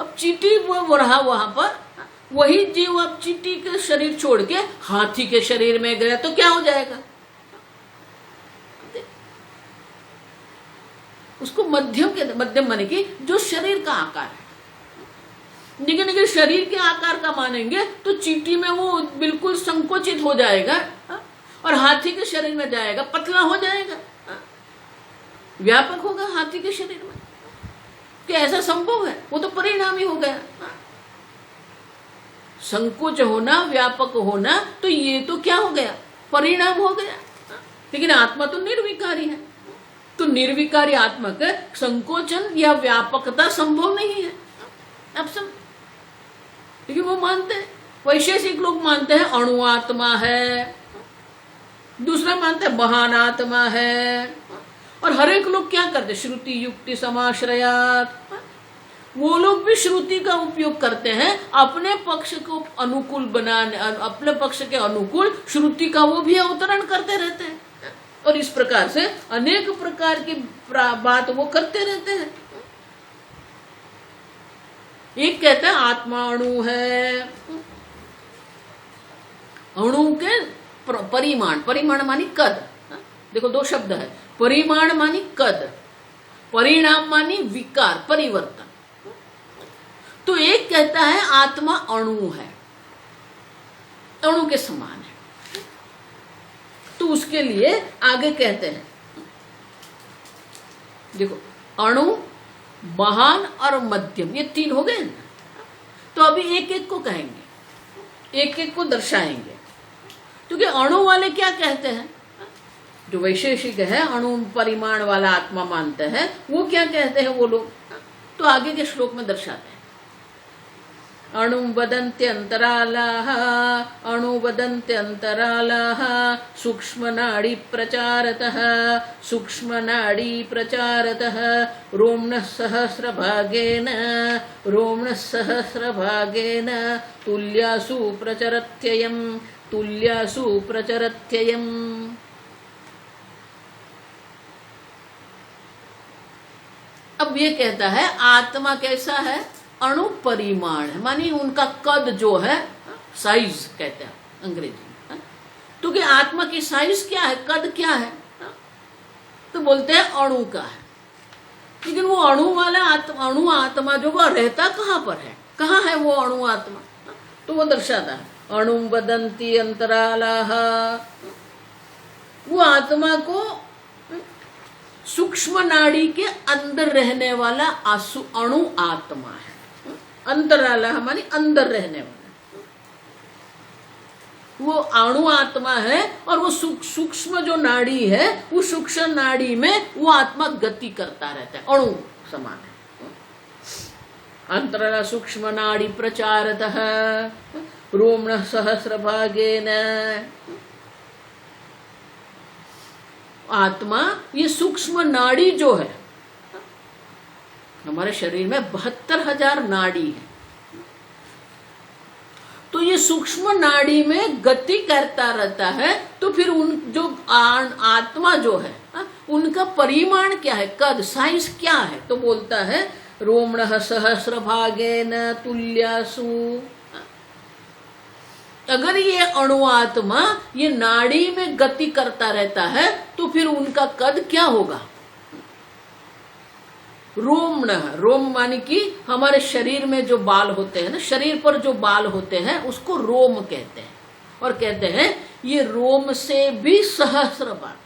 A: अब चींटी वो रहा वहां पर, वही जीव अब चींटी के शरीर छोड़ के हाथी के शरीर में गया तो क्या हो जाएगा, उसको मध्यम माने कि जो शरीर का आकार है। लेकिन अगर शरीर के आकार का मानेंगे तो चींटी में वो बिल्कुल संकोचित हो जाएगा और हाथी के शरीर में जाएगा, पतला हो जाएगा, व्यापक होगा हाथी के शरीर में। क्या ऐसा संभव है? वो तो परिणाम ही हो गया। संकोच होना, व्यापक होना, तो ये तो क्या हो गया, परिणाम हो गया। लेकिन आत्मा तो निर्विकारी है, तो निर्विकारी आत्मा का संकोचन या व्यापकता संभव नहीं है। अब सब, लेकिन वो मानते हैं, वैशेषिक लोग मानते हैं अणु आत्मा है, दूसरा मानते हैं महान आत्मा है। और हर एक लोग क्या करते, श्रुति युक्ति समाश्रयात, वो लोग भी श्रुति का उपयोग करते हैं अपने पक्ष को अनुकूल बनाने, अपने पक्ष के अनुकूल श्रुति का वो भी अवतरण करते रहते हैं। और इस प्रकार से अनेक प्रकार की बात वो करते रहते हैं। एक कहता है आत्मा अणु है, अणु के परिमाण मानी कद। देखो दो शब्द है, परिमाण मानी कद, परिणाम मानी विकार, परिवर्तन। तो एक कहता है आत्मा अणु है, अणु के समान है। तो उसके लिए आगे कहते हैं, देखो अणु, महान और मध्यम, ये तीन हो गए ना। तो अभी एक एक को कहेंगे, एक एक को दर्शाएंगे। क्योंकि अणु वाले क्या कहते हैं, जो वैशेषिक है अणु परिमाण वाला आत्मा मानते हैं, वो क्या कहते हैं वो लोग, तो आगे के श्लोक में दर्शाते हैं। अणु वदन्त्यन्तरालाः, अणु वदन्त्यन्तरालाः, सूक्ष्म नाड़ी प्रचारतः, सूक्ष्म नाड़ी प्रचारतः, रोम्णः सहस्रभागेन, रोम्णः सहस्रभागेन, तुल्यासु प्रचरत्ययम्, तुल्यासु प्रचरत्ययम्। अब ये कहता है आत्मा कैसा है, अणु परिमाण है, मानी उनका कद जो है, साइज कहते हैं अंग्रेजी में। तो कि आत्मा की साइज क्या है, कद क्या है, तो बोलते हैं अणु का है। लेकिन वो अणु वाला अणु आत्मा जो वो रहता कहाँ पर है, कहाँ है वो अणु आत्मा, तो वो दर्शाता है अणु वदन्ति अंतरालाः, वो आत्मा को सूक्ष्म नाड़ी के अंदर रहने वाला अणु आत्मा है। अंतराला हमारी अंदर रहने वाला वो अणु आत्मा है। और वो सूक्ष्म जो नाड़ी है, वो सूक्ष्म नाड़ी में वो आत्मा गति करता रहता है, अणु समान है। अंतराला सूक्ष्म नाड़ी प्रचारतः, रोम्णः सहस्रभागेन। आत्मा ये सूक्ष्म नाड़ी जो है, हमारे शरीर में 72,000 नाड़ी है, तो ये सूक्ष्म नाड़ी में गति करता रहता है। तो फिर उन जो आत्मा जो है उनका परिमाण क्या है, कद साइज क्या है? तो बोलता है रोमणः सहस्र भागेन तुल्यासु। अगर ये अणुआत्मा ये नाड़ी में गति करता रहता है तो फिर उनका कद क्या होगा? रोमणः, रोम मानी कि हमारे शरीर में जो बाल होते हैं ना, शरीर पर जो बाल होते हैं उसको रोम कहते हैं, और कहते हैं ये रोम से भी सहस्र बार,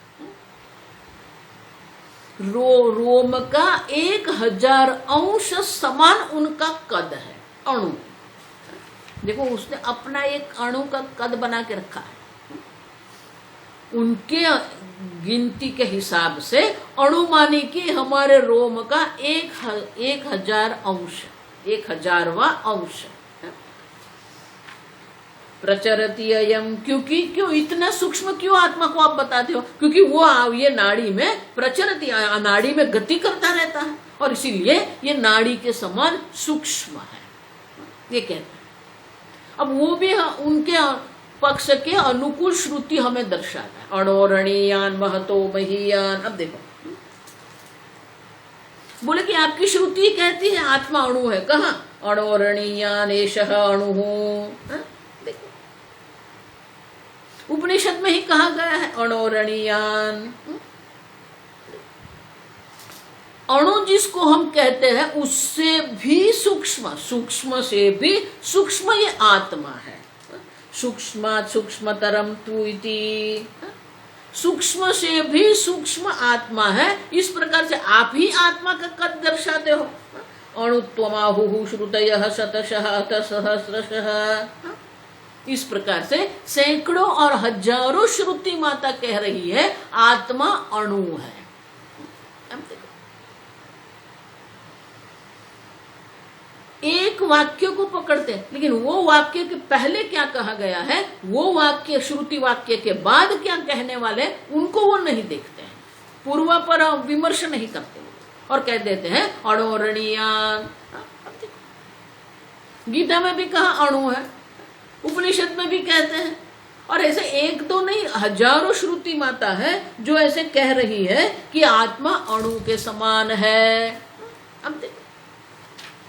A: रोम का 1000 अंश समान उनका कद है। अणु देखो, उसने अपना एक अणु का कद बना के रखा है, उनके गिनती के हिसाब से अणु माने कि हमारे रोम का 1000 अंश, 1000वां अंश प्रचरति अयम। क्योंकि क्यों इतना सूक्ष्म क्यों आत्मा को आप बताते हो? क्योंकि वो ये नाड़ी में प्रचरति, नाड़ी में गति करता रहता है, और इसीलिए ये नाड़ी के समान सूक्ष्म है, ये कहते हैं। अब वो भी उनके पक्ष के अनुकूल श्रुति हमें दर्शाता है, अणोरणीयान महतो महीयान। अब देखो, बोले कि आपकी श्रुति कहती है आत्मा अणु है, कहाँ? अणोरणीयान एषः अणुः। देखो, उपनिषद में ही कहा गया है अणोरणीयान। अणु जिसको हम कहते हैं उससे भी सूक्ष्म, सूक्ष्म से भी सूक्ष्म ये आत्मा है। सूक्ष्मात् सूक्ष्मतरम तु इति, सूक्ष्म से भी सूक्ष्म आत्मा है। इस प्रकार से आप ही आत्मा का कद दर्शाते हो। अणुत्वमाहुः श्रुतयः शतशः अथ सहस्रशः। इस प्रकार से सैकड़ों और हजारों श्रुति माता कह रही है आत्मा अणु है। एक वाक्य को पकड़ते हैं, लेकिन वो वाक्य के पहले क्या कहा गया है, वो वाक्य श्रुति वाक्य के बाद क्या कहने वाले, उनको वो नहीं देखते हैं, पूर्वापर विमर्श नहीं करते और कह देते हैं अणोरणीयान। गीता में भी कहा अणु है, उपनिषद में भी कहते हैं, और ऐसे एक दो नहीं हजारों श्रुति माता है जो ऐसे कह रही है कि आत्मा अणु के समान है। अब देखो,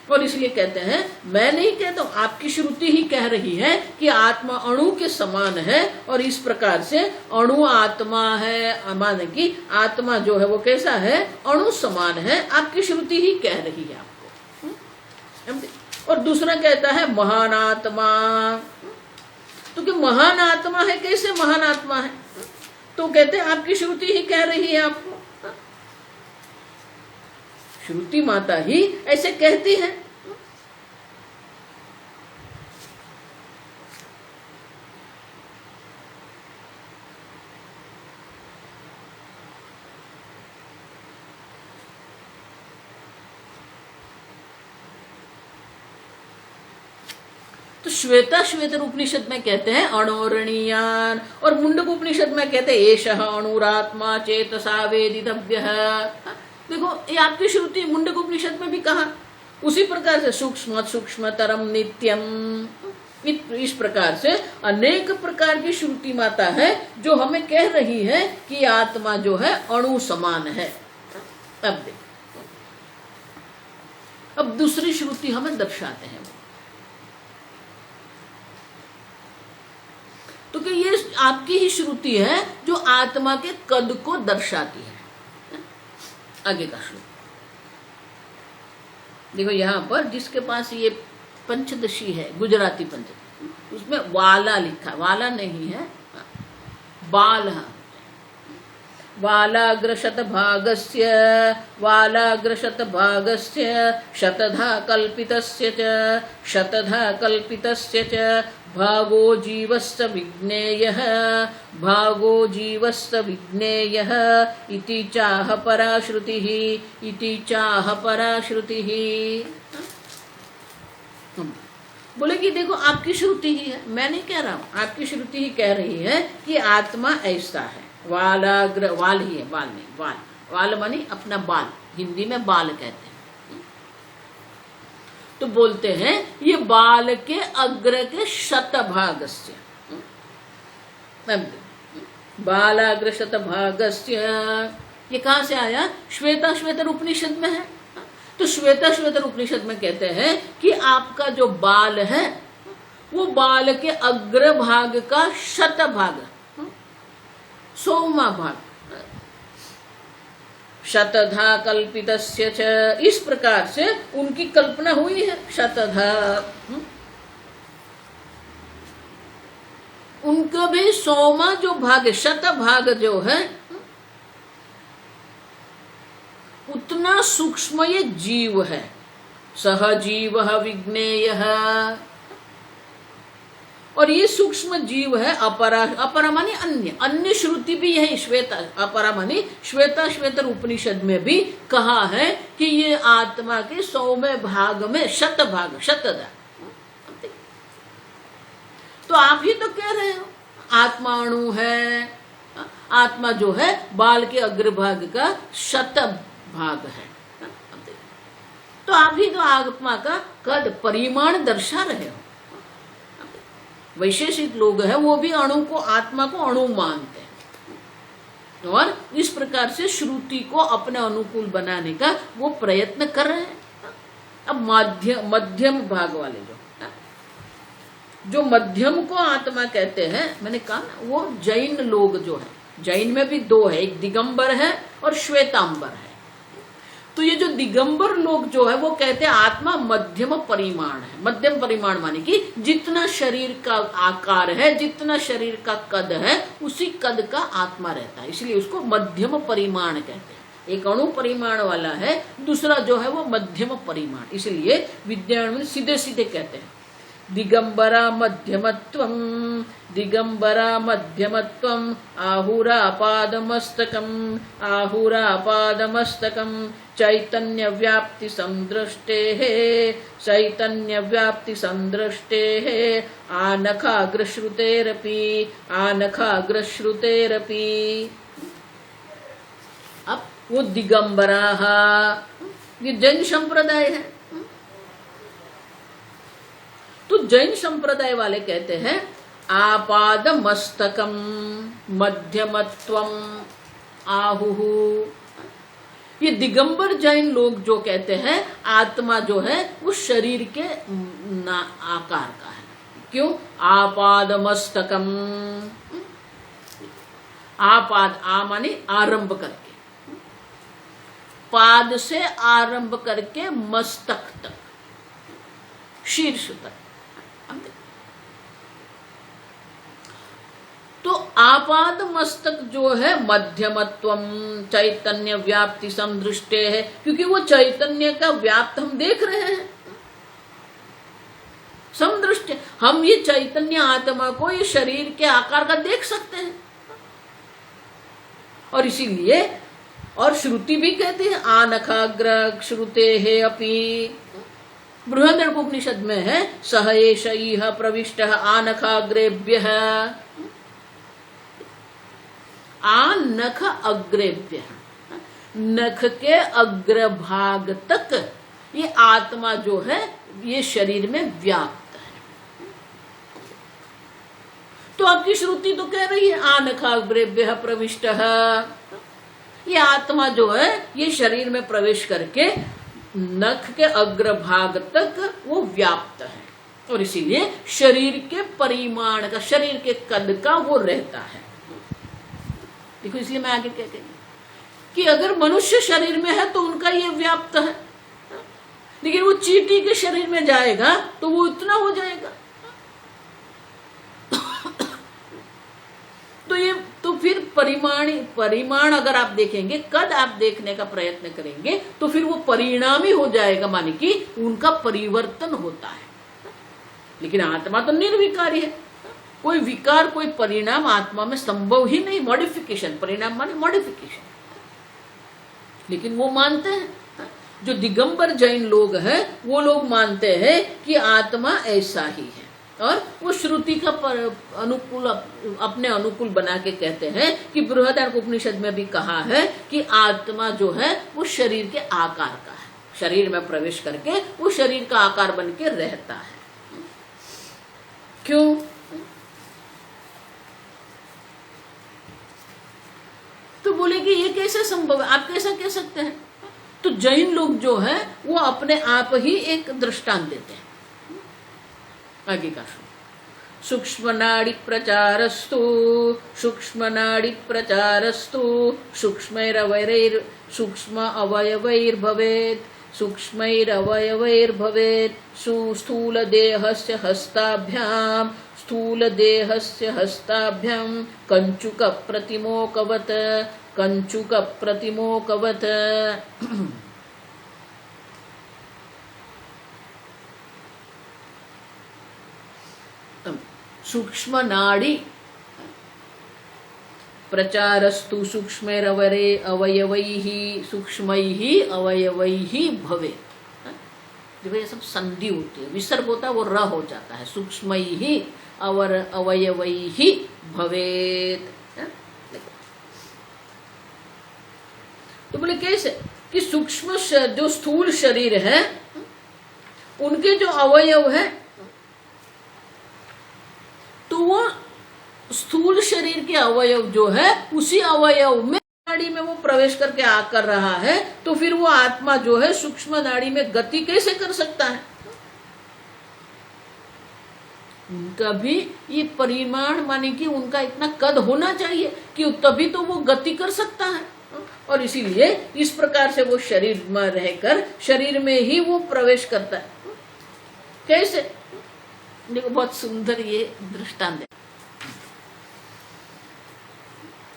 A: और इसलिए कहते हैं, मैं नहीं कहता हूं, आपकी श्रुति ही कह रही है कि आत्मा अणु के समान है, और इस प्रकार से अणु आत्मा है, माने कि आत्मा जो है वो कैसा है, अणु समान है। आपकी श्रुति ही कह रही है आपको। और दूसरा कहता है महान आत्मा, तो कि महान आत्मा है, कैसे महान आत्मा है? तो कहते हैं आपकी श्रुति ही कह रही है आपको, श्रुति माता ही ऐसे कहती है। तो श्वेता श्वेतर उपनिषद में कहते हैं अणोरणीयान, और मुंडक उपनिषद में कहते हैं एषः अणुरात्मा चेतसा वेदितव्यः। देखो, ये आपकी श्रुति मुंडक उपनिषद में भी कहा, उसी प्रकार से सूक्ष्म सूक्ष्मतरम नित्यम। इस प्रकार से अनेक प्रकार की श्रुति माता है जो हमें कह रही है कि आत्मा जो है अणु समान है। अब देखो, अब दूसरी श्रुति हमें दर्शाते हैं तो कि ये आपकी ही श्रुति है जो आत्मा के कद को दर्शाती है। आगे का श्लोक देखो, यहाँ पर जिसके पास ये पंचदशी है, गुजराती पंचदशी, उसमें वाला लिखा, वाला नहीं है, बाल। वालाग्रशत भागस्य, वालाग्रशत भागस्य शतधा कल्पितस्य च, शतधा कल्पितस्य च भागो जीवस्य विज्ञेयः, भागो जीवस्य विज्ञेयः इति चाह परा श्रुतिः, इति चाह परा श्रुतिः। बोले कि देखो, आपकी श्रुति ही है, मैं नहीं कह रहा हूं, आपकी श्रुति ही कह रही है कि आत्मा ऐसा है। वालाग्र, वाल ही है, वाल नहीं, वाल, वाल मानी अपना बाल, हिंदी में बाल कहते हैं। तो बोलते हैं ये बाल के अग्र के शतभागस्य, बालाग्र शतभागस्य, ये कहां से आया? श्वेता श्वेतर उपनिषद में है। तो श्वेता श्वेतर उपनिषद में कहते हैं कि आपका जो बाल है वो बाल के अग्र भाग का शतभाग, 100वां भाग, शतधा कल्पितस्य च, इस प्रकार से उनकी कल्पना हुई है। शतधा, उनका भी 100वां जो भाग है, शतभाग जो है, उतना सूक्ष्म ये जीव है। सह जीव विज्ञेय, और ये सूक्ष्म जीव है अपरा, अपरा मानी अन्य, अन्य श्रुति भी है श्वेता, अपरा मानी श्वेता श्वेतर उपनिषद में भी कहा है कि ये आत्मा के 100वें भाग में शतभाग, शतधा। तो आप ही तो कह रहे हो आत्मा अणु है, आत्मा जो है बाल के अग्रभाग का शतभाग है। तो आप ही तो आत्मा का कद परिमाण दर्शा रहे हो। वैशेषिक लोग हैं वो भी अणु को, आत्मा को अणु मानते हैं और इस प्रकार से श्रुति को अपने अनुकूल बनाने का वो प्रयत्न कर रहे हैं। अब मध्यम भाग वाले जो मध्यम को आत्मा कहते हैं, मैंने कहा ना, वो जैन लोग जो है, जैन में भी दो है, एक दिगंबर है और श्वेतांबर है। तो ये जो दिगंबर लोग जो है वो कहते हैं आत्मा मध्यम परिमाण है। मध्यम परिमाण माने कि जितना शरीर का आकार है, जितना शरीर का कद है, उसी कद का आत्मा रहता है, इसलिए उसको मध्यम परिमाण कहते हैं। एक अणु परिमाण वाला है, दूसरा जो है वो मध्यम परिमाण, इसलिए विज्ञान में सीधे सीधे कहते हैं दिगंबरा मध्यमत्वम, दिगंबरा मध्यमत्वम, आहुरापादमस्तकम, आहुरापादमस्तकम, चैतन्य व्याप्ति संदृष्टे, चैतन्य व्याप्ति संदृष्टे, आनखाग्रश्रुतेरपि, आनखाग्रश्रुतेरपि। अब वो दिगंबरा, ये जैन संप्रदाय है। तो जैन संप्रदाय वाले कहते हैं आपाद मस्तकम मध्यमत्वम आहुहु। ये दिगंबर जैन लोग जो कहते हैं आत्मा जो है वो शरीर के आकार का है। क्यों? आपाद मस्तकम, आपाद, आ माने आरंभ करके, पाद से आरंभ करके मस्तक तक, शीर्ष तक। तो आपाद मस्तक जो है मध्यमत्वम, चैतन्य व्याप्ति समदृष्टे है, क्योंकि वो चैतन्य का व्याप्त हम देख रहे हैं, समदृष्टि। हम ये चैतन्य आत्मा को ये शरीर के आकार का देख सकते हैं, और इसीलिए, और श्रुति भी कहते हैं आनखाग्र श्रुते है अपि, बृहदारण्यकोपनिषद में है सह एष इह प्रविष्टः आनखाग्रेभ्यः, आनख अग्रेभ्यः, नख के अग्रभाग तक ये आत्मा जो है ये शरीर में व्याप्त है। तो आपकी श्रुति तो कह रही है आनखाग्रेभ्यः प्रविष्टः, ये आत्मा जो है ये शरीर में प्रवेश करके नख के अग्रभाग तक वो व्याप्त है, और इसीलिए शरीर के परिमाण का, शरीर के कद का वो रहता है। देखो, इसलिए मैं आगे कहती हूँ कि अगर मनुष्य शरीर में है तो उनका ये व्याप्त है, लेकिन वो चींटी के शरीर में जाएगा तो वो इतना हो जाएगा। तो ये, तो फिर परिमाण अगर आप देखेंगे, कद आप देखने का प्रयत्न करेंगे तो फिर वो परिणामी हो जाएगा, माने कि उनका परिवर्तन होता है। लेकिन आत्मा तो निर्विकारी है, कोई विकार, कोई परिणाम आत्मा में संभव ही नहीं। मॉडिफिकेशन, परिणाम माने मॉडिफिकेशन। लेकिन वो मानते हैं, जो दिगंबर जैन लोग हैं वो लोग मानते हैं कि आत्मा ऐसा ही है, और वो श्रुति का अनुकूल अपने अनुकूल बना के कहते हैं कि बृहदारण्यक में भी कहा है कि आत्मा जो है वो शरीर के आकार का है, शरीर में प्रवेश करके वो शरीर का आकार बन के रहता है। क्यों? तो बोले कि ये कैसे संभव है, आप कैसा कह सकते हैं? तो जैन लोग जो है वो अपने आप ही एक दृष्टांत देते हैं। आगे का सूक्ष्म नाड़ी प्रचारस्तु सूक्ष्म अवयवैर्भवेत् स्थूल देहस्य हस्ताभ्यां कंचुक प्रतिमोकवत् सूक्ष्म नाड़ी प्रचारस्तु सूक्ष्मैः अवयवैः भवेत्। जब ये सब संधि होती है, विसर्ग होता है, वो र हो जाता है, सूक्ष्मैः अवयवैः भवेत्। तो बोले कैसे कि सूक्ष्म जो स्थूल शरीर है उनके जो अवयव है तो वो स्थूल शरीर के अवयव जो है उसी अवयव में नाड़ी में वो प्रवेश करके आ कर रहा है, तो फिर वो आत्मा जो है सूक्ष्म नाड़ी में गति कैसे कर सकता है? उनका भी ये परिमाण माने कि उनका इतना कद होना चाहिए कि तभी तो वो गति कर सकता है। और इसीलिए इस प्रकार से वो शरीर में रहकर शरीर में ही वो प्रवेश करता है। कैसे? देखो बहुत सुंदर ये दृष्टांत है।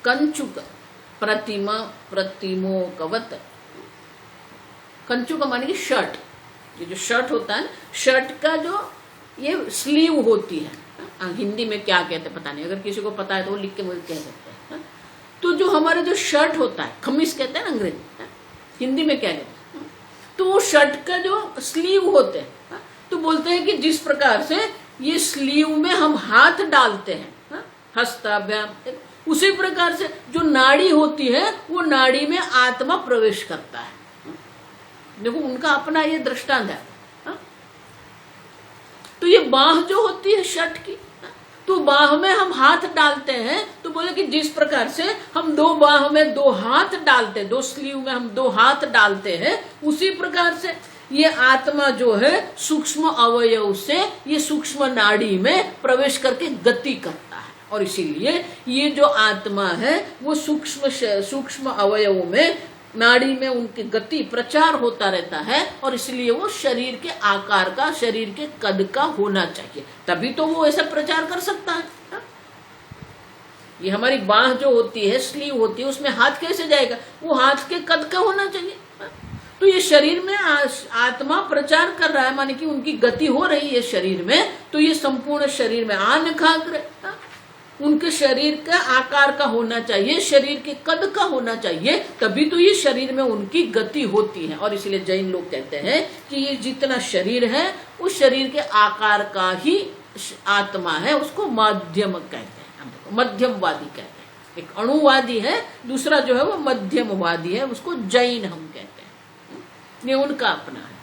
A: कंचुक प्रतिमोकवत्। कंचुक माने कि शर्ट, ये जो शर्ट होता है, शर्ट का जो ये स्लीव होती है, हिंदी में क्या कहते हैं पता नहीं, अगर किसी को पता है तो वो लिख के मुझे कह सकते हैं। तो जो हमारा जो शर्ट होता है, खमीस कहते हैं ना अंग्रेजी, हिंदी में क्या कहते हैं, तो वो शर्ट का जो स्लीव होते हैं, तो बोलते हैं कि जिस प्रकार से ये स्लीव में हम हाथ डालते हैं, हस्ताभ्याम, उसी प्रकार से जो नाड़ी होती है वो नाड़ी में आत्मा प्रवेश करता है। देखो उनका अपना ये दृष्टांत है। तो ये बाह जो होती है शर्ट की, तो बाह में हम हाथ डालते हैं, तो बोले कि जिस प्रकार से हम दो बाह में दो हाथ डालते हैं, दो स्लीव में हम दो हाथ डालते हैं, उसी प्रकार से ये आत्मा जो है सूक्ष्म अवयव से ये सूक्ष्म नाड़ी में प्रवेश करके गति करता है। और इसीलिए ये जो आत्मा है वो सूक्ष्म अवयवों में नाड़ी में उनकी गति प्रचार होता रहता है, और इसलिए वो शरीर के आकार का, शरीर के कद का होना चाहिए, तभी तो वो ऐसा प्रचार कर सकता है। ये हमारी बाह जो होती है, स्लीव होती है, उसमें हाथ कैसे जाएगा? वो हाथ के कद का होना चाहिए। तो ये शरीर में आत्मा प्रचार कर रहा है, माने कि उनकी गति हो रही है शरीर में, तो ये संपूर्ण शरीर में आन खाग्र उनके शरीर का आकार का होना चाहिए, शरीर के कद का होना चाहिए, तभी तो ये शरीर में उनकी गति होती है। और इसलिए जैन लोग कहते हैं कि ये जितना शरीर है उस शरीर के आकार का ही आत्मा है, उसको माध्यम कहते हैं, मध्यमवादी कहते हैं। एक अणुवादी है, दूसरा जो है वो मध्यमवादी है, उसको जैन हम कहते हैं। ये उनका अपना है।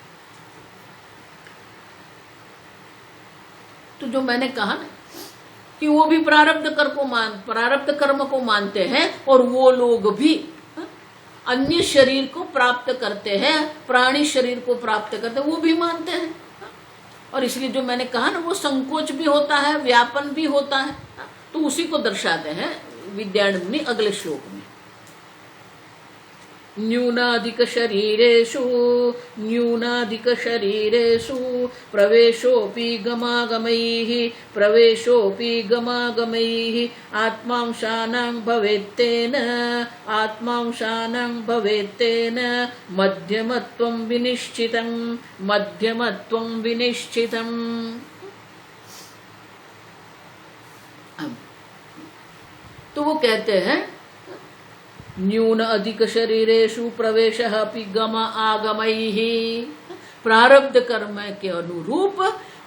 A: तो जो मैंने कहा ना कि वो भी प्रारब्ध कर्म को मानते हैं, और वो लोग भी अन्य शरीर को प्राप्त करते हैं, प्राणी शरीर को प्राप्त करते हैं, वो भी मानते हैं। और इसलिए जो मैंने कहा ना वो संकोच भी होता है, व्यापन भी होता है, तो उसी को दर्शाते हैं विद्यारण्य अगले श्लोक में। न्यूनाधिक शरीरेषु प्रवेशोऽपि गमागमैः आत्मांशानां भवेत्तेन मध्यमत्वं विनिश्चितम्। तो वो कहते हैं न्यून अधिक शरीरेषु प्रवेशः अपि गम आगमैः। प्रारब्ध कर्म के अनुरूप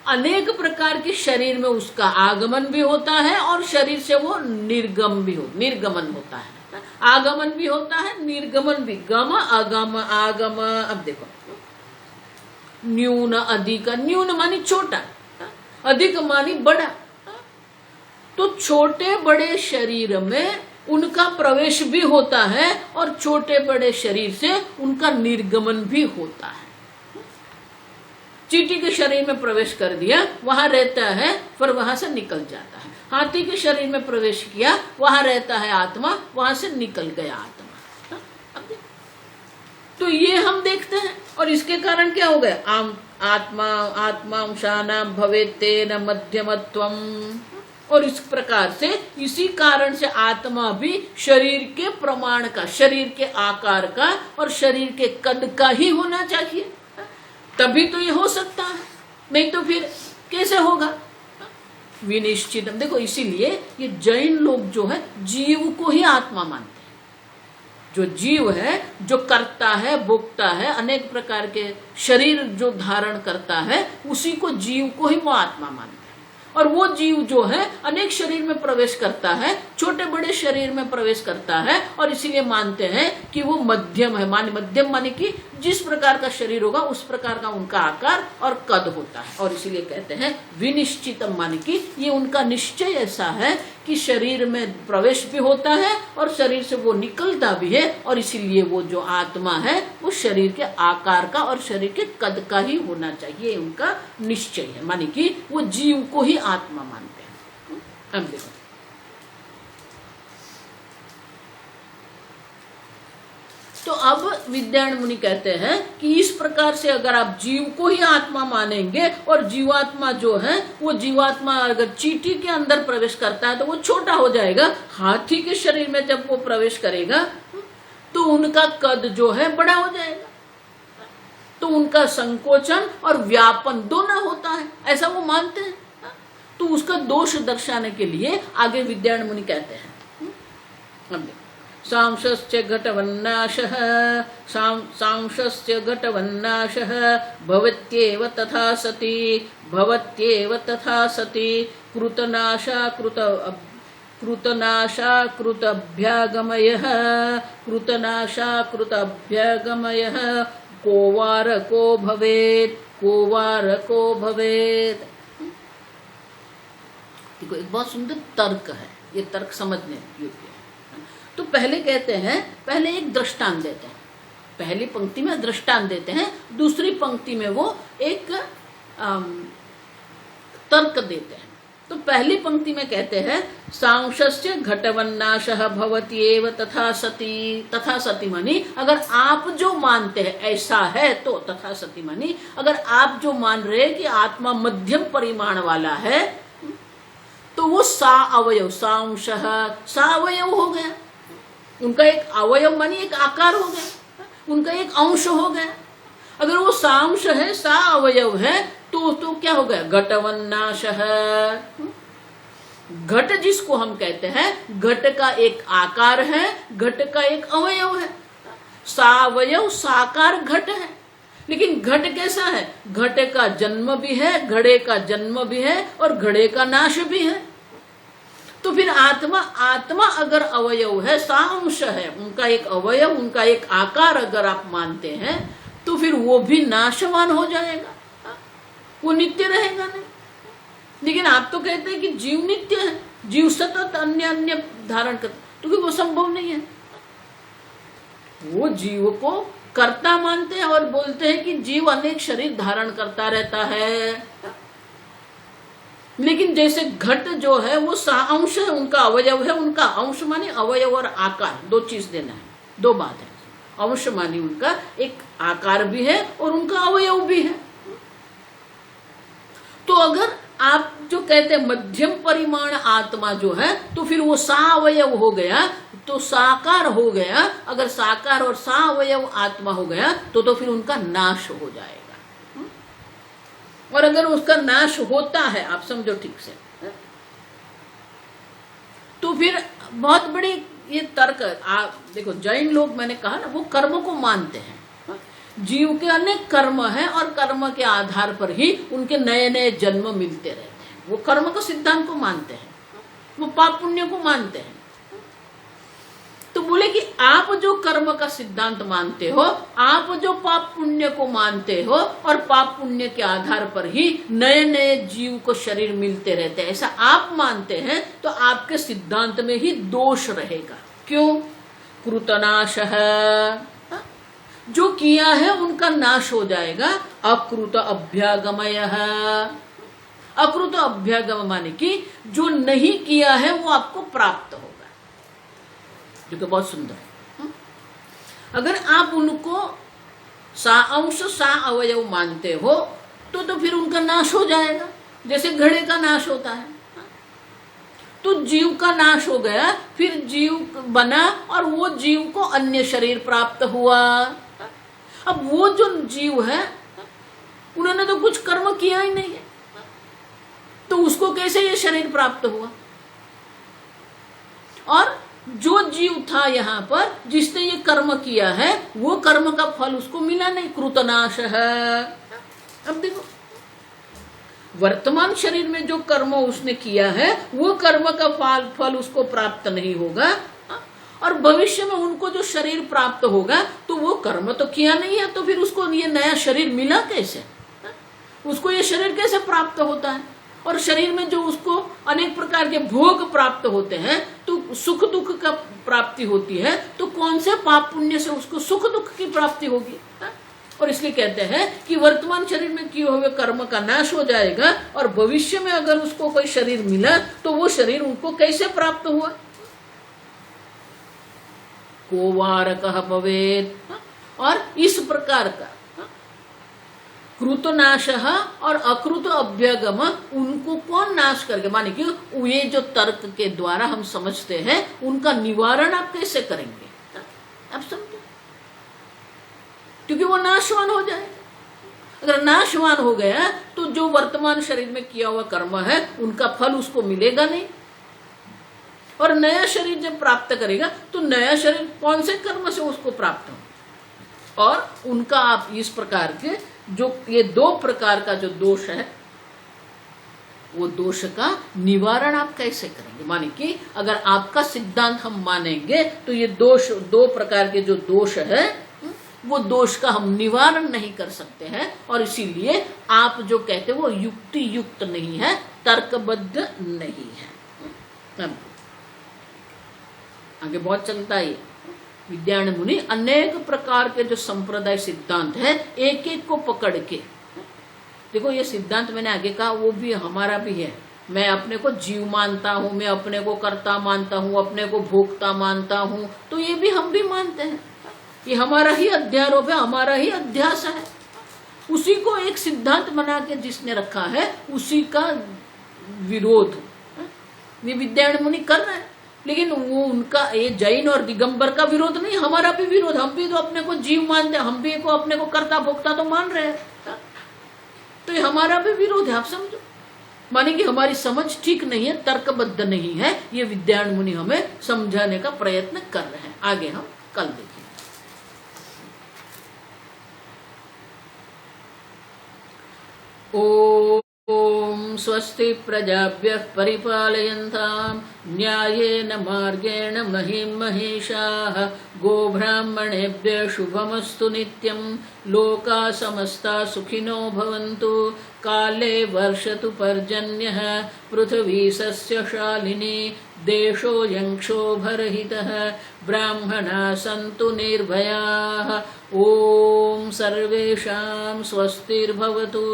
A: अनेक प्रकार के शरीर में उसका आगमन भी होता है और शरीर से वो निर्गमन होता है। आगमन भी होता है, निर्गमन भी। गम अगम आगम। अब देखो, न्यून अधिक, न्यून मानी छोटा, अधिक मानी बड़ा। तो छोटे बड़े शरीर में उनका प्रवेश भी होता है और छोटे बड़े शरीर से उनका निर्गमन भी होता है। चींटी के शरीर में प्रवेश कर दिया, वहां रहता है, फिर वहां से निकल जाता है। हाथी के शरीर में प्रवेश किया, वहां रहता है आत्मा, वहां से निकल गया आत्मा। तो ये हम देखते हैं। और इसके कारण क्या हो गया? आत्मा भवेत्तेन मध्यमत्वम। और इस प्रकार से, इसी कारण से आत्मा भी शरीर के प्रमाण का, शरीर के आकार का और शरीर के कद का ही होना चाहिए, तभी तो ये हो सकता है, नहीं तो फिर कैसे होगा? विनिश्चित। देखो, इसीलिए ये जैन लोग जो है जीव को ही आत्मा मानते हैं। जो जीव है, जो करता है, भोगता है, अनेक प्रकार के शरीर जो धारण करता है, उसी को, जीव को ही वो आत्मा मानते हैं। और वो जीव जो है अनेक शरीर में प्रवेश करता है, छोटे बड़े शरीर में प्रवेश करता है, और इसीलिए मानते हैं कि वो मध्यम है। मध्यम माने कि जिस प्रकार का शरीर होगा उस प्रकार का उनका आकार और कद होता है। और इसीलिए कहते हैं विनिश्चितम, माने कि ये उनका निश्चय ऐसा है कि शरीर में प्रवेश भी होता है और शरीर से वो निकलता भी है। और इसीलिए वो जो आत्मा है वो शरीर के आकार का और शरीर के कद का ही होना चाहिए, उनका निश्चय है। माने कि वो जीव को ही आत्मा मानते हैं। अब देखो, तो अब विद्यायण मुनि कहते हैं कि इस प्रकार से अगर आप जीव को ही आत्मा मानेंगे, और जीवात्मा जो है वो जीवात्मा अगर चींटी के अंदर प्रवेश करता है तो वो छोटा हो जाएगा। हाथी के शरीर में जब वो प्रवेश करेगा तो उनका कद जो है बड़ा हो जाएगा। तो उनका संकोचन और व्यापन दोनों होता है, ऐसा वो मानते हैं। तो उसका दोष दर्शाने के लिए आगे विद्यायण मुनि कहते हैं, सांशस्य घटवन्नाशः सांशस्य घटवन्नाशः भवत्येव तथा सति भवत्येव तथा सति कृतनाशा कृतभ्यागमयः कृतनाशा कृतभ्यागमयः कोवारको भवेत् कोवारको भवेत्। देखो, एक बहुत सुंदर तर्क है, ये तर्क समझने योग्य है। तो पहले कहते हैं, पहले एक दृष्टांत देते हैं, पहली पंक्ति में दृष्टांत देते हैं, दूसरी पंक्ति में वो एक तर्क देते हैं। तो पहली पंक्ति में कहते हैं सांशस्य घटवन्नाशः भवत्येव तथा सति। तथा सति मानी अगर आप जो मानते हैं ऐसा है तो, तथा सति मानी अगर आप जो मान रहे हैं कि आत्मा मध्यम परिमाण वाला है तो वो सा अवयव, सांशः सा अवयव हो गया, उनका एक अवयव मानी एक आकार हो गया, उनका एक अंश हो गया। अगर वो सांश है, सा अवयव है, तो क्या हो गया? घटवन्नाशः। घट जिसको हम कहते हैं, घट का एक आकार है, घट का एक अवयव है। सावयव साकार घट है, लेकिन घट कैसा है? घट का जन्म भी है, घड़े का जन्म भी है और घड़े का नाश भी है। तो फिर आत्मा अगर अवयव है, सांश है, उनका एक अवयव, उनका एक आकार अगर आप मानते हैं तो फिर वो भी नाशवान हो जाएगा, वो नित्य रहेगा नहीं। लेकिन आप तो कहते हैं कि जीव नित्य है, जीव सतत अन्य अन्य धारण कर, तो वो संभव नहीं है। वो जीव को कर्ता मानते हैं और बोलते हैं कि जीव अनेक शरीर धारण करता रहता है। लेकिन जैसे घट जो है वो अंश है, उनका अवयव है, उनका अंश माने अवयव और आकार, दो चीज देना है, दो बात है। अंश माने उनका एक आकार भी है और उनका अवयव भी है। तो अगर आप जो कहते हैं मध्यम परिमाण आत्मा जो है, तो फिर वो सावयव हो गया, तो साकार हो गया। अगर साकार और सावयव आत्मा हो गया तो फिर उनका नाश हो जाएगा। और अगर उसका नाश होता है, आप समझो ठीक से, तो फिर बहुत बड़ी ये तर्क। आप देखो, जैन लोग मैंने कहा ना, वो कर्म को मानते हैं। जीव के अनेक कर्म हैं और कर्म के आधार पर ही उनके नए नए जन्म मिलते रहते हैं। वो कर्म का सिद्धांत को मानते हैं, वो पाप पुण्य को मानते हैं। तो बोले कि आप जो कर्म का सिद्धांत मानते हो, आप जो पाप पुण्य को मानते हो और पाप पुण्य के आधार पर ही नए नए जीव को शरीर मिलते रहते हैं, ऐसा आप मानते हैं, तो आपके सिद्धांत में ही दोष रहेगा। क्यों? कृतनाश है, जो किया है उनका नाश हो जाएगा। अकृत अभ्यागमय है, अकृत अभ्यागम माने कि जो नहीं किया है वो आपको प्राप्त होगा, जो कि बहुत सुंदर है। अगर आप उनको सा अंश सा अवयव मानते हो तो फिर उनका नाश हो जाएगा, जैसे घड़े का नाश होता है। तो जीव का नाश हो गया, फिर जीव बना और वो जीव को अन्य शरीर प्राप्त हुआ। अब वो जो जीव है उन्होंने तो कुछ कर्म किया ही नहीं है, तो उसको कैसे ये शरीर प्राप्त हुआ? और जो जीव था यहाँ पर जिसने ये कर्म किया है, वो कर्म का फल उसको मिला नहीं, कृतनाश है। अब देखो, वर्तमान शरीर में जो कर्म उसने किया है वो कर्म का फल उसको प्राप्त नहीं होगा, और भविष्य में उनको जो शरीर प्राप्त होगा तो वो कर्म तो किया नहीं है, तो फिर उसको ये नया शरीर मिला कैसे? उसको ये शरीर कैसे प्राप्त होता है? और शरीर में जो उसको अनेक प्रकार के भोग प्राप्त होते हैं, तो सुख दुख का प्राप्ति होती है, तो कौन से पाप पुण्य से उसको सुख दुख की प्राप्ति होगी? और इसलिए कहते हैं कि वर्तमान शरीर में किए हुए कर्म का नाश हो जाएगा, और भविष्य में अगर उसको कोई शरीर मिला तो वो शरीर उनको कैसे प्राप्त हुआ? कोवारकः भवेत्। और इस प्रकार का कृतनाश और अकृत अभ्यगम उनको कौन नाश करके, माने कि ये जो तर्क के द्वारा हम समझते हैं उनका निवारण आप कैसे करेंगे? आप समझो, क्योंकि वो नाशवान हो जाएगा। अगर नाशवान हो गया तो जो वर्तमान शरीर में किया हुआ कर्म है उनका फल उसको मिलेगा नहीं, और नया शरीर जब प्राप्त करेगा तो नया शरीर कौन से कर्म से उसको प्राप्त हो? और उनका आप इस प्रकार के जो ये दो प्रकार का जो दोष है, वो दोष का निवारण आप कैसे करेंगे? माने कि अगर आपका सिद्धांत हम मानेंगे तो ये दोष, दो प्रकार के जो दोष है, वो दोष का हम निवारण नहीं कर सकते हैं, और इसीलिए आप जो कहते हैं वो युक्ति युक्त नहीं है, तर्कबद्ध नहीं है। आगे बहुत चलता है। विद्यायण मुनि अनेक प्रकार के जो संप्रदाय सिद्धांत है एक एक को पकड़ के, देखो ये सिद्धांत मैंने आगे कहा वो भी हमारा भी है। मैं अपने को जीव मानता हूँ, मैं अपने को कर्ता मानता हूँ, अपने को भोक्ता मानता हूँ, तो ये भी हम भी मानते हैं। ये हमारा ही अध्यारोप है, हमारा ही अध्यास है। उसी को एक सिद्धांत बना के जिसने रखा है उसी का विरोध ये विद्यायण मुनि कर रहे हैं। लेकिन वो उनका ये जैन और दिगंबर का विरोध नहीं, हमारा भी विरोध। हम भी तो अपने को जीव मानते हैं, हम भी को अपने को कर्ता भोक्ता तो मान रहे हैं, तो ये हमारा भी विरोध है। आप समझो, माने कि हमारी समझ ठीक नहीं है, तर्कबद्ध नहीं है। ये विद्यायण मुनि हमें समझाने का प्रयत्न कर रहे हैं। आगे हम कल देखेंगे। ओम स्वस्ति प्रजाभ्यः परिपालयन्तां न्यायेन मार्गेण महीं महिषाः गोब्राह्मणेभ्यः शुभमस्तु नित्यं लोकाः समस्ताः सुखिनो भवन्तु काले वर्षतु पर्जन्यः पृथिवी सस्यशालिनी देशोऽयं क्षोभरहितः ब्राह्मणाः सन्तु निर्भयाः ओम सर्वेषां स्वस्तिर्भवतु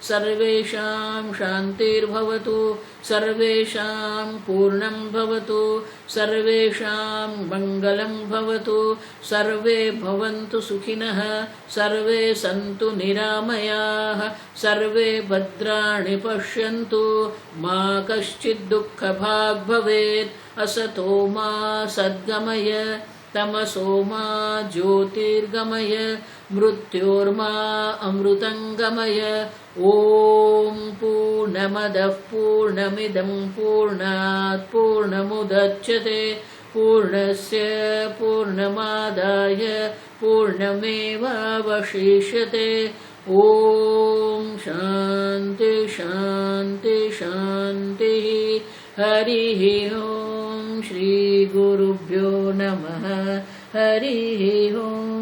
A: सर्वेषां शान्तिर्भवतु सर्वेषां पूर्णं भवतु सर्वेषां मङ्गलं भवतु सर्वे भवन्तु सुखिनः सर्वे सन्तु निरामयाः सर्वे भद्राणि पश्यन्तु मा कश्चित् दुःखभाग् भवेत् असतो मा सद्गमय तमसो मा ज्योतिर्गमय मृत्योर्मा अमृतंगमय ओम पूर्णमदः पूर्णमिदं पूर्णात् पूर्णमुदच्यते पूर्णस्य पूर्णमादाय पूर्णमेवावशिष्यते। ओम शांति शांति शांति। हरिः ओम। श्री गुरुभ्यो नमः। हरिः ओम।